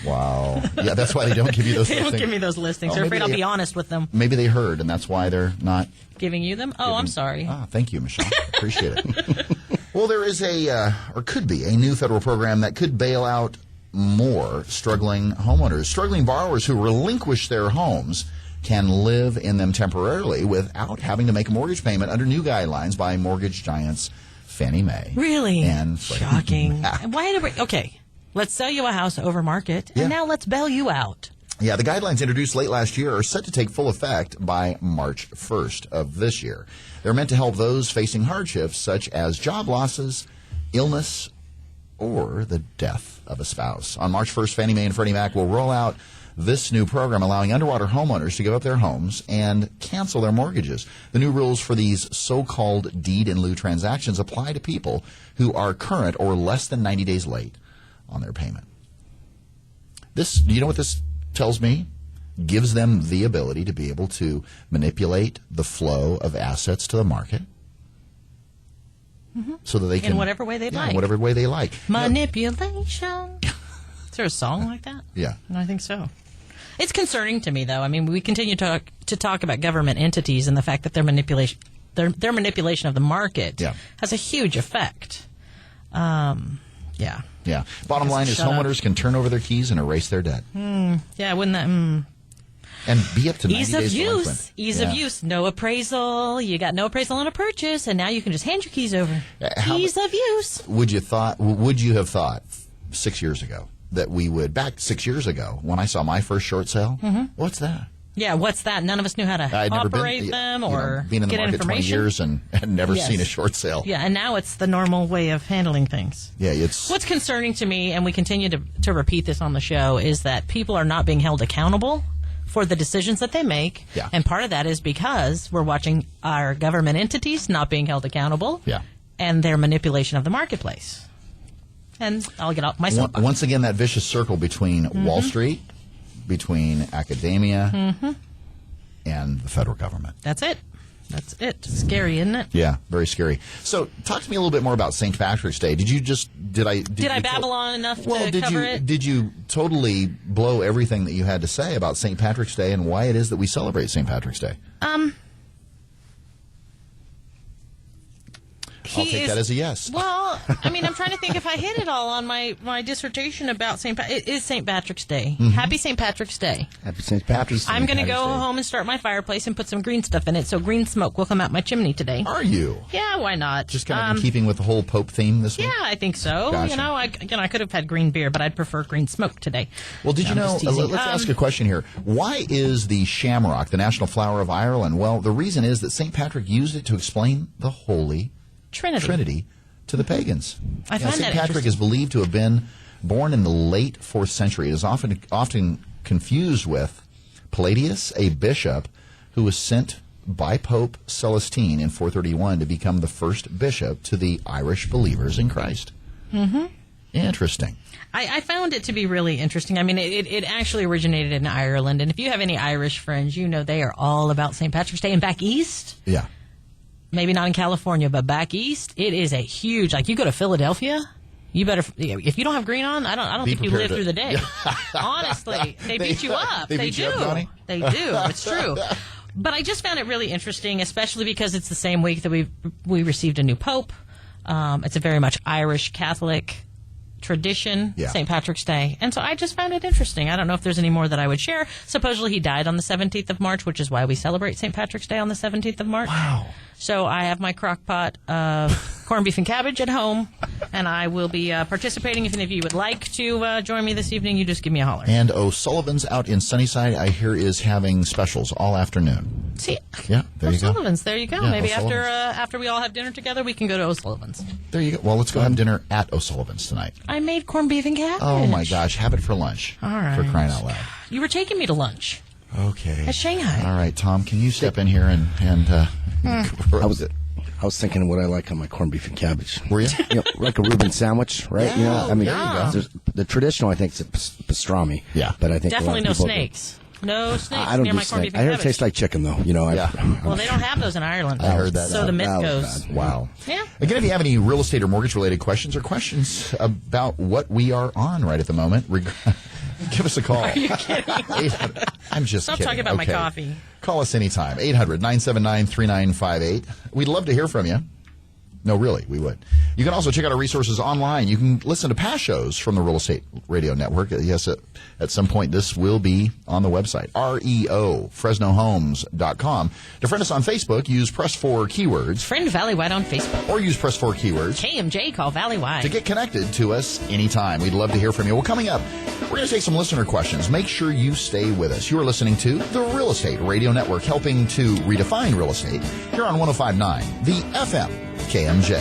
Wow. Yeah, that's why they don't give you those They listings. don't give me those listings. They're afraid I'll be honest with them. Maybe they heard, and that's why they're not Giving you them? Oh, I'm sorry. Thank you, Michelle. Appreciate it. Well, there is or could be, a new federal program that could bail out more struggling homeowners. Struggling borrowers who relinquish their homes can live in them temporarily without having to make a mortgage payment under new guidelines by mortgage giants Fannie Mae. Really? And shocking. Okay, let's sell you a house over market, and now let's bail you out. Yeah, the guidelines introduced late last year are set to take full effect by March 1st of this year. They're meant to help those facing hardships such as job losses, illness, or the death of a spouse. On March 1st, Fannie Mae and Freddie Mac will roll out this new program allowing underwater homeowners to give up their homes and cancel their mortgages. The new rules for these so-called deed in lieu transactions apply to people who are current or less than 90 days late on their payment. Do you know what this tells me? Gives them the ability to be able to manipulate the flow of assets to the market. Mm-hmm. So that they can, in whatever way they like. In whatever way they like. Manipulation. Is there a song like that? Yeah. I think so. It's concerning to me, though. I mean, we continue to talk about government entities and the fact that their manipulation of the market has a huge effect. Yeah. Bottom line is homeowners can turn over their keys and erase their debt. Yeah, wouldn't that... And be up to 90 days delinquent. Ease of use. No appraisal. You got no appraisal on a purchase, and now you can just hand your keys over. Ease of use. Would you have thought 6 years ago that we would, back 6 years ago when I saw my first short sale, what's that? Yeah, what's that? None of us knew how to operate them or being in the get market information. 20 years and never seen a short sale. Yeah, and now it's the normal way of handling things. Yeah, it's what's concerning to me, and we continue to repeat this on the show, is that people are not being held accountable for the decisions that they make. Yeah. And part of that is because we're watching our government entities not being held accountable. Yeah. And their manipulation of the marketplace. And I'll get off my soapbox. Once again, that vicious circle between Wall Street, between academia, and the federal government. That's it. That's it. Scary, isn't it? Yeah, very scary. So, talk to me a little bit more about St. Patrick's Day. Did I babble on enough to did cover it? Did you totally blow everything that you had to say about St. Patrick's Day and why it is that we celebrate St. Patrick's Day? I'll take that as a yes. Well, I mean, I'm trying to think if I hit it all on my dissertation about it is St. Patrick's Day. Happy St. Patrick's Day. Happy St. Patrick's Day. I'm going to go home and start my fireplace and put some green stuff in it, so green smoke will come out my chimney today. Are you? Yeah, why not? Just kind of in keeping with the whole Pope theme this week? Yeah, I think so. Gotcha. I could have had green beer, but I'd prefer green smoke today. Well, did you know, let's ask a question here. Why is the shamrock the national flower of Ireland? Well, the reason is that St. Patrick used it to explain the Holy Trinity to the pagans. I find St. that Patrick is believed to have been born in the late 4th century. It is often confused with Palladius, a bishop who was sent by Pope Celestine in 431 to become the first bishop to the Irish believers in Christ. Interesting. I found it to be really interesting. I mean, it actually originated in Ireland, and if you have any Irish friends, you know they are all about St. Patrick's Day. And back east, Yeah. maybe not in California, but back east, it is a huge. Like, you go to Philadelphia, you better. If you don't have green on, I don't think you live through the day. Honestly, they beat you up. They beat you up, Donnie? They do. It's true. But I just found it really interesting, especially because it's the same week that we received a new pope. It's a very much Irish Catholic tradition, St. Patrick's Day. And so I just found it interesting. I don't know if there's any more that I would share. Supposedly he died on the 17th of March, which is why we celebrate St. Patrick's Day on the 17th of March. Wow. So I have my crock pot of corned beef and cabbage at home, and I will be participating. If any of you would like to join me this evening, you just give me a holler. And O'Sullivan's out in Sunnyside, I hear, is having specials all afternoon. See, Yeah, there you go. O'Sullivan's, there you go. Yeah, Maybe O'Sullivan's. after we all have dinner together, we can go to O'Sullivan's. There you go. Well, let's go have dinner at O'Sullivan's tonight. I made corned beef and cabbage. Oh, my gosh. Have it for lunch. All right. For crying out loud. You were taking me to lunch. Okay. At Shanghai. All right, Tom, can you step in here and I was thinking what I like on my corned beef and cabbage. Were you? Like a Reuben sandwich, right? Yeah, I mean, there you go. there's- the traditional, I think, is pastrami. Yeah. But I think Definitely a no lot of people snakes. No snakes I don't near do my corned beef snake. and I heard cabbage. it tastes like chicken, though. Well, they don't have those in Ireland. I heard that. So the myth That was goes. bad. Wow. Yeah. Again, if you have any real estate or mortgage related questions or questions about what we are on right at the moment, give us a call. Are you kidding? 800 I'm just Stop kidding. talking about my Okay. coffee. Call us anytime. 800-979-3958. We'd love to hear from you. No, really, we would. You can also check out our resources online. You can listen to past shows from the Real Estate Radio Network. Yes, at some point this will be on the website, REO, FresnoHomes.com. To friend us on Facebook, use Press 4 keywords, Friend Valley White on Facebook. or use Press 4 keywords KMJ, call Valley White. to get connected to us anytime. We'd love to hear from you. Well, coming up, we're going to take some listener questions. Make sure you stay with us. You are listening to the Real Estate Radio Network, helping to redefine real estate here on 105.9, the FM KMJ.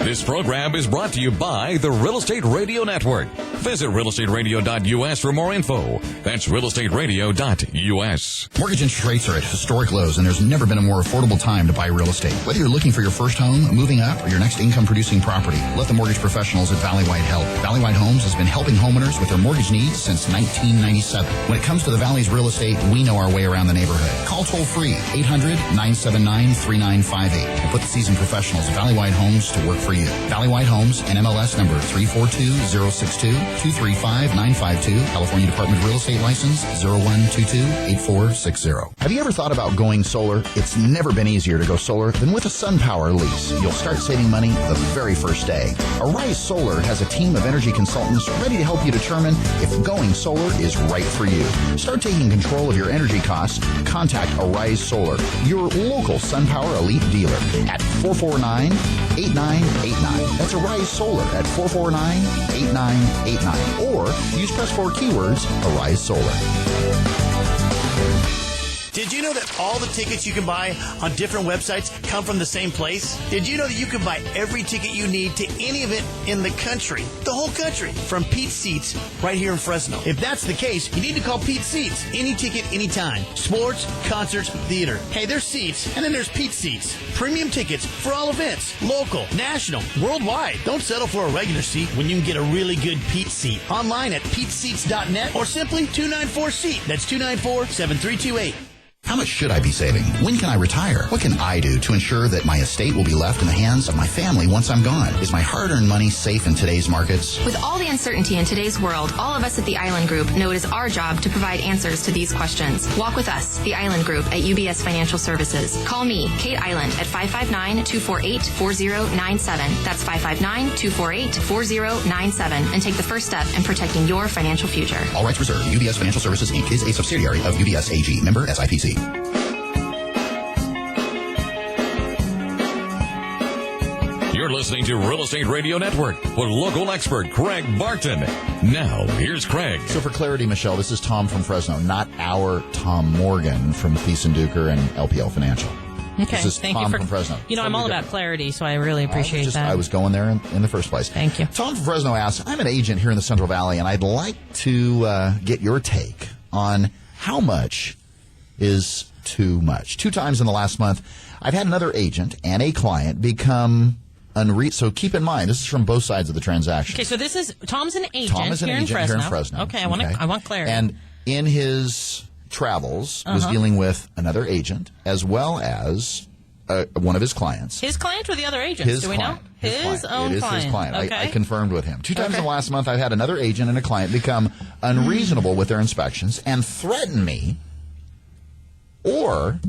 This program is brought to you by the Real Estate Radio Network. Visit realestateradio.us for more info. That's realestateradio.us. Mortgage interest rates are at historic lows, and there's never been a more affordable time to buy real estate. Whether you're looking for your first home, moving up, or your next income-producing property, let the mortgage professionals at Valley White help. Valley White Homes has been helping homeowners with their mortgage needs since 1997. When it comes to the Valley's real estate, we know our way around the neighborhood. Call toll-free 800-979-3958 and put the seasoned professionals at Valley White Homes to work for you. Valley White Homes, NMLS number 342062, 235-952, California Department of Real Estate License 0122-8460. Have you ever thought about going solar? It's never been easier to go solar than with a SunPower lease. You'll start saving money the very first day. Arise Solar has a team of energy consultants ready to help you determine if going solar is right for you. Start taking control of your energy costs. Contact Arise Solar, your local SunPower Elite dealer at 449-8989. That's Arise Solar at 449-8989. Or use press 4 keywords, Arise Solar. Did you know that all the tickets you can buy on different websites come from the same place? Did you know that you can buy every ticket you need to any event in the country? The whole country. From Pete's Seats right here in Fresno. If that's the case, you need to call Pete's Seats. Any ticket, anytime. Sports, concerts, theater. Hey, there's seats, and then there's Pete's Seats. Premium tickets for all events. Local, national, worldwide. Don't settle for a regular seat when you can get a really good Pete's Seat. Online at Pete'sSeats.net or simply 294-SEAT. That's 294-7328. How much should I be saving? When can I retire? What can I do to ensure that my estate will be left in the hands of my family once I'm gone? Is my hard-earned money safe in today's markets? With all the uncertainty in today's world, all of us at the Island Group know it is our job to provide answers to these questions. Walk with us, the Island Group at UBS Financial Services. Call me, Kate Island, at 559-248-4097. That's 559-248-4097. And take the first step in protecting your financial future. All rights reserved. UBS Financial Services, Inc. is a subsidiary of UBS AG. Member SIPC. You're listening to Real Estate Radio Network with local expert Craig Barton. Now, here's Craig. So for clarity, Michelle, this is Tom from Fresno, not our Tom Morgan from Thiessen Duker and LPL Financial. Okay, this is thank Tom you from Fresno. You know, I'm all about clarity, so I really appreciate that. I was going there in the first place. Thank you. Tom from Fresno asks, I'm an agent here in the Central Valley, and I'd like to get your take on how much is too much. 2 times in the last month, I've had another agent and a client become so keep in mind, this is from both sides of the transaction. Okay, so this is Tom's an agent, Tom is an here, agent in here in Fresno. Okay, I want clarity. And in his travels, was dealing with another agent as well as one of his clients. His client or the other agents? Do we know? His own client. It is his client. Okay. I confirmed with him. 2 times in the last month, I've had another agent and a client become unreasonable with their inspections and threaten me or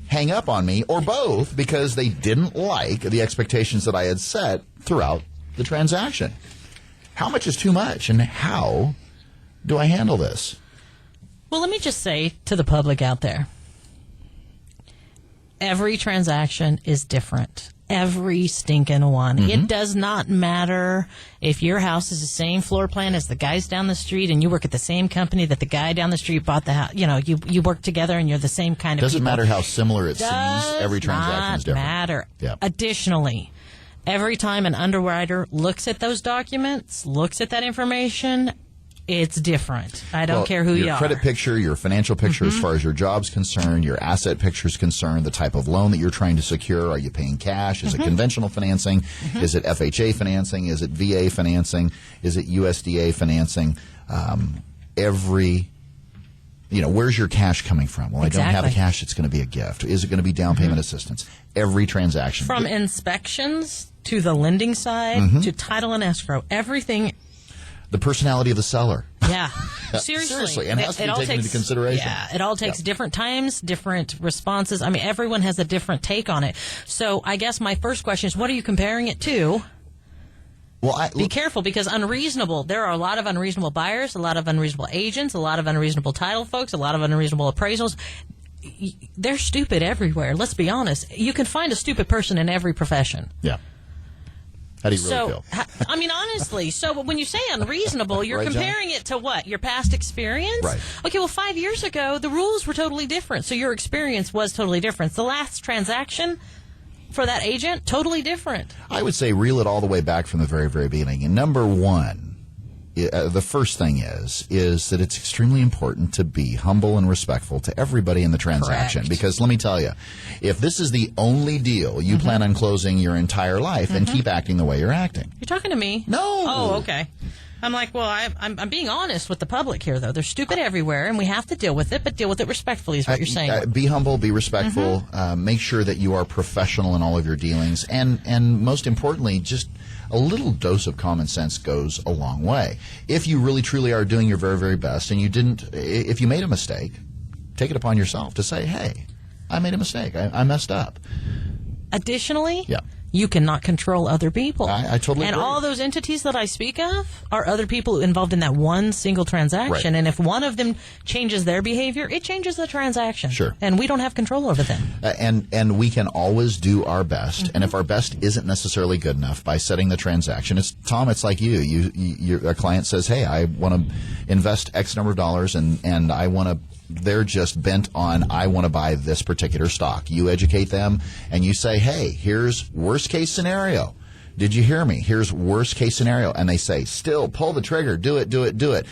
hang up on me, or both, because they didn't like the expectations that I had set throughout the transaction. How much is too much, and how do I handle this? Well, let me just say to the public out there, every transaction is different. Every stinking one. Mm-hmm. It does not matter if your house is the same floor plan as the guys down the street and you work at the same company that the guy down the street bought the house. You know, you work together and you're the same kind of Doesn't people. matter how similar it seems. Every transaction is different. Does not matter. Yep. Additionally, every time an underwriter looks at those documents, looks at that information, it's different. I don't care who you are. Your credit picture, your financial picture as far as your job's concerned, your asset picture is concerned, the type of loan that you're trying to secure. Are you paying cash? Is it conventional financing? Is it FHA financing? Is it VA financing? Is it USDA financing? Where's your cash coming from? Well, Exactly. I don't have the cash. It's going to be a gift. Is it going to be down payment assistance? Every transaction. From inspections to the lending side to title and escrow, everything. The personality of the seller. Yeah. Seriously. And it has to be taken into consideration. Yeah. It all takes different times, different responses. I mean, everyone has a different take on it. So I guess my first question is, what are you comparing it to? Well, Be careful, because unreasonable, there are a lot of unreasonable buyers, a lot of unreasonable agents, a lot of unreasonable title folks, a lot of unreasonable appraisals. They're stupid everywhere. Let's be honest. You can find a stupid person in every profession. Yeah. How do you really feel? I mean, honestly, so when you say unreasonable, you're Right, comparing it to what? Your past experience? Right. Okay, well, 5 years ago, the rules were totally different, so your experience was totally different. The last transaction for that agent, totally different. I would say reel it all the way back from the very, very beginning. And number one, the first thing is that it's extremely important to be humble and respectful to everybody in the transaction. Correct. Because let me tell you, if this is the only deal you plan on closing your entire life, then keep acting the way you're acting. You're talking to me? No. Oh, okay. I'm like, well, I'm being honest with the public here, though. They're stupid everywhere, and we have to deal with it, but deal with it respectfully is what you're saying. Be humble, be respectful, make sure that you are professional in all of your dealings, and most importantly, just a little dose of common sense goes a long way. If you really truly are doing your very, very best, and if you made a mistake, take it upon yourself to say, hey, I made a mistake. I messed up. Additionally, You cannot control other people. I totally and agree. all those entities that I speak of are other people involved in that one single transaction. Right. And if one of them changes their behavior, it changes the transaction. Sure. And we don't have control over them. And we can always do our best. And if our best isn't necessarily good enough by setting the transaction, it's like a client says, hey, I want to invest X number of dollars and I want to. They're just bent on, I want to buy this particular stock. You educate them and you say, hey, here's worst case scenario. Did you hear me? Here's worst case scenario. And they say, still pull the trigger. Do it, do it, do it.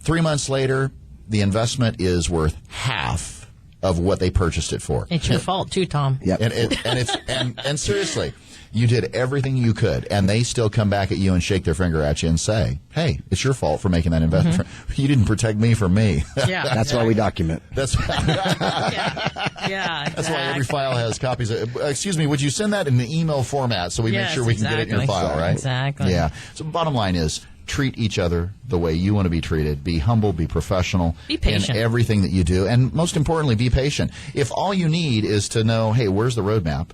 3 months later, the investment is worth half of what they purchased it for. It's your fault too, Tom. Yep. And seriously, you did everything you could, and they still come back at you and shake their finger at you and say, hey, it's your fault for making that investment. You didn't protect me from me. Yeah. That's why we document. That's Yeah, That's why every file has copies of, excuse me, would you send that in an email format so we make sure we can get it in your file, right? Exactly. Yeah. So bottom line is, treat each other the way you want to be treated. Be humble, be professional. Be patient. In everything that you do. And most importantly, be patient. If all you need is to know, hey, where's the roadmap?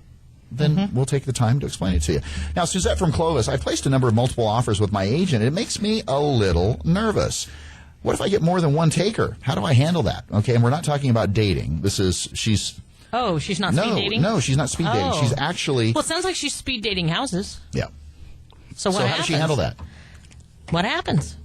Then we'll take the time to explain it to you. Now, Suzette from Clovis, I placed a number of multiple offers with my agent. It makes me a little nervous. What if I get more than one taker? How do I handle that? Okay, and we're not talking about dating. She's not speed dating? No, she's not speed dating. She's actually... Well, it sounds like she's speed dating houses. Yeah. So what So how happens? does she handle that? What happens?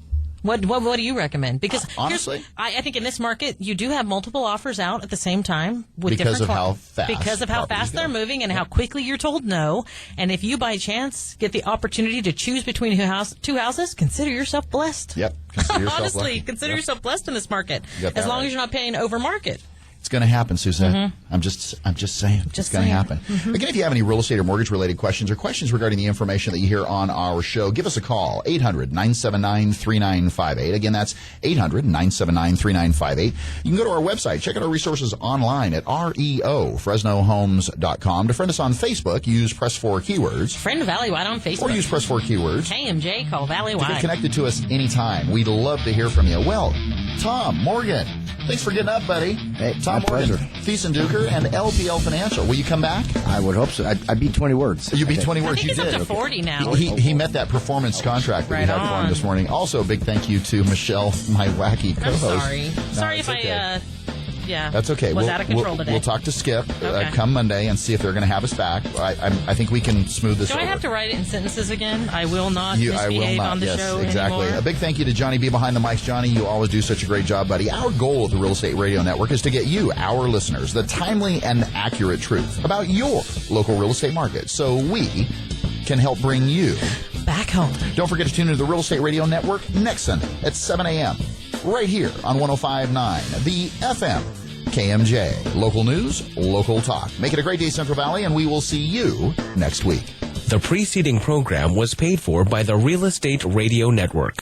What do you recommend? Because honestly, I think in this market you do have multiple offers out at the same time with because of how fast properties they're go. moving and how quickly you're told no. And if you by chance get the opportunity to choose between two houses, consider yourself blessed. Yep. Consider yourself Honestly, lucky. consider Yep. yourself blessed in this market. You got that As long right. as you're not paying over market. It's going to happen, Suzette. I'm just saying. It's going to happen. Again, if you have any real estate or mortgage-related questions or questions regarding the information that you hear on our show, give us a call, 800-979-3958. Again, that's 800-979-3958. You can go to our website. Check out our resources online at reofresnohomes.com. To friend us on Facebook, use Press 4 keywords. Friend Valley Wide on Facebook. Or use Press 4 keywords. KMJ, call Valley To get Wide. connected to us anytime. We'd love to hear from you. Well, Tom, Morgan, thanks for getting up, buddy. Hey, Tom my Morgan, pleasure. Thiessen-Duker, and LPL Financial. Will you come back? I would hope so. I beat 20 words. You beat 20 I words. think You it's did. up to 40 now. He met that performance contract that we Right had for him on. this morning. Also, a big thank you to Michelle, my wacky I'm co-host. sorry. No, Sorry it's if okay. Yeah. That's okay. Was out of control today. We'll talk to Skip Okay. come Monday and see if they're going to have us back. I think we can smooth this Do over. I have to write it in sentences again? I will not I misbehave will not. on the Yes, show exactly. anymore. A big thank you to Johnny B behind the mics. Johnny, you always do such a great job, buddy. Our goal at the Real Estate Radio Network is to get you, our listeners, the timely and accurate truth about your local real estate market so we can help bring you Back home. Don't forget to tune into the Real Estate Radio Network next Sunday at 7 a.m. right here on 105.9, the FM KMJ. Local news, local talk. Make it a great day, Central Valley, and we will see you next week. The preceding program was paid for by the Real Estate Radio Network.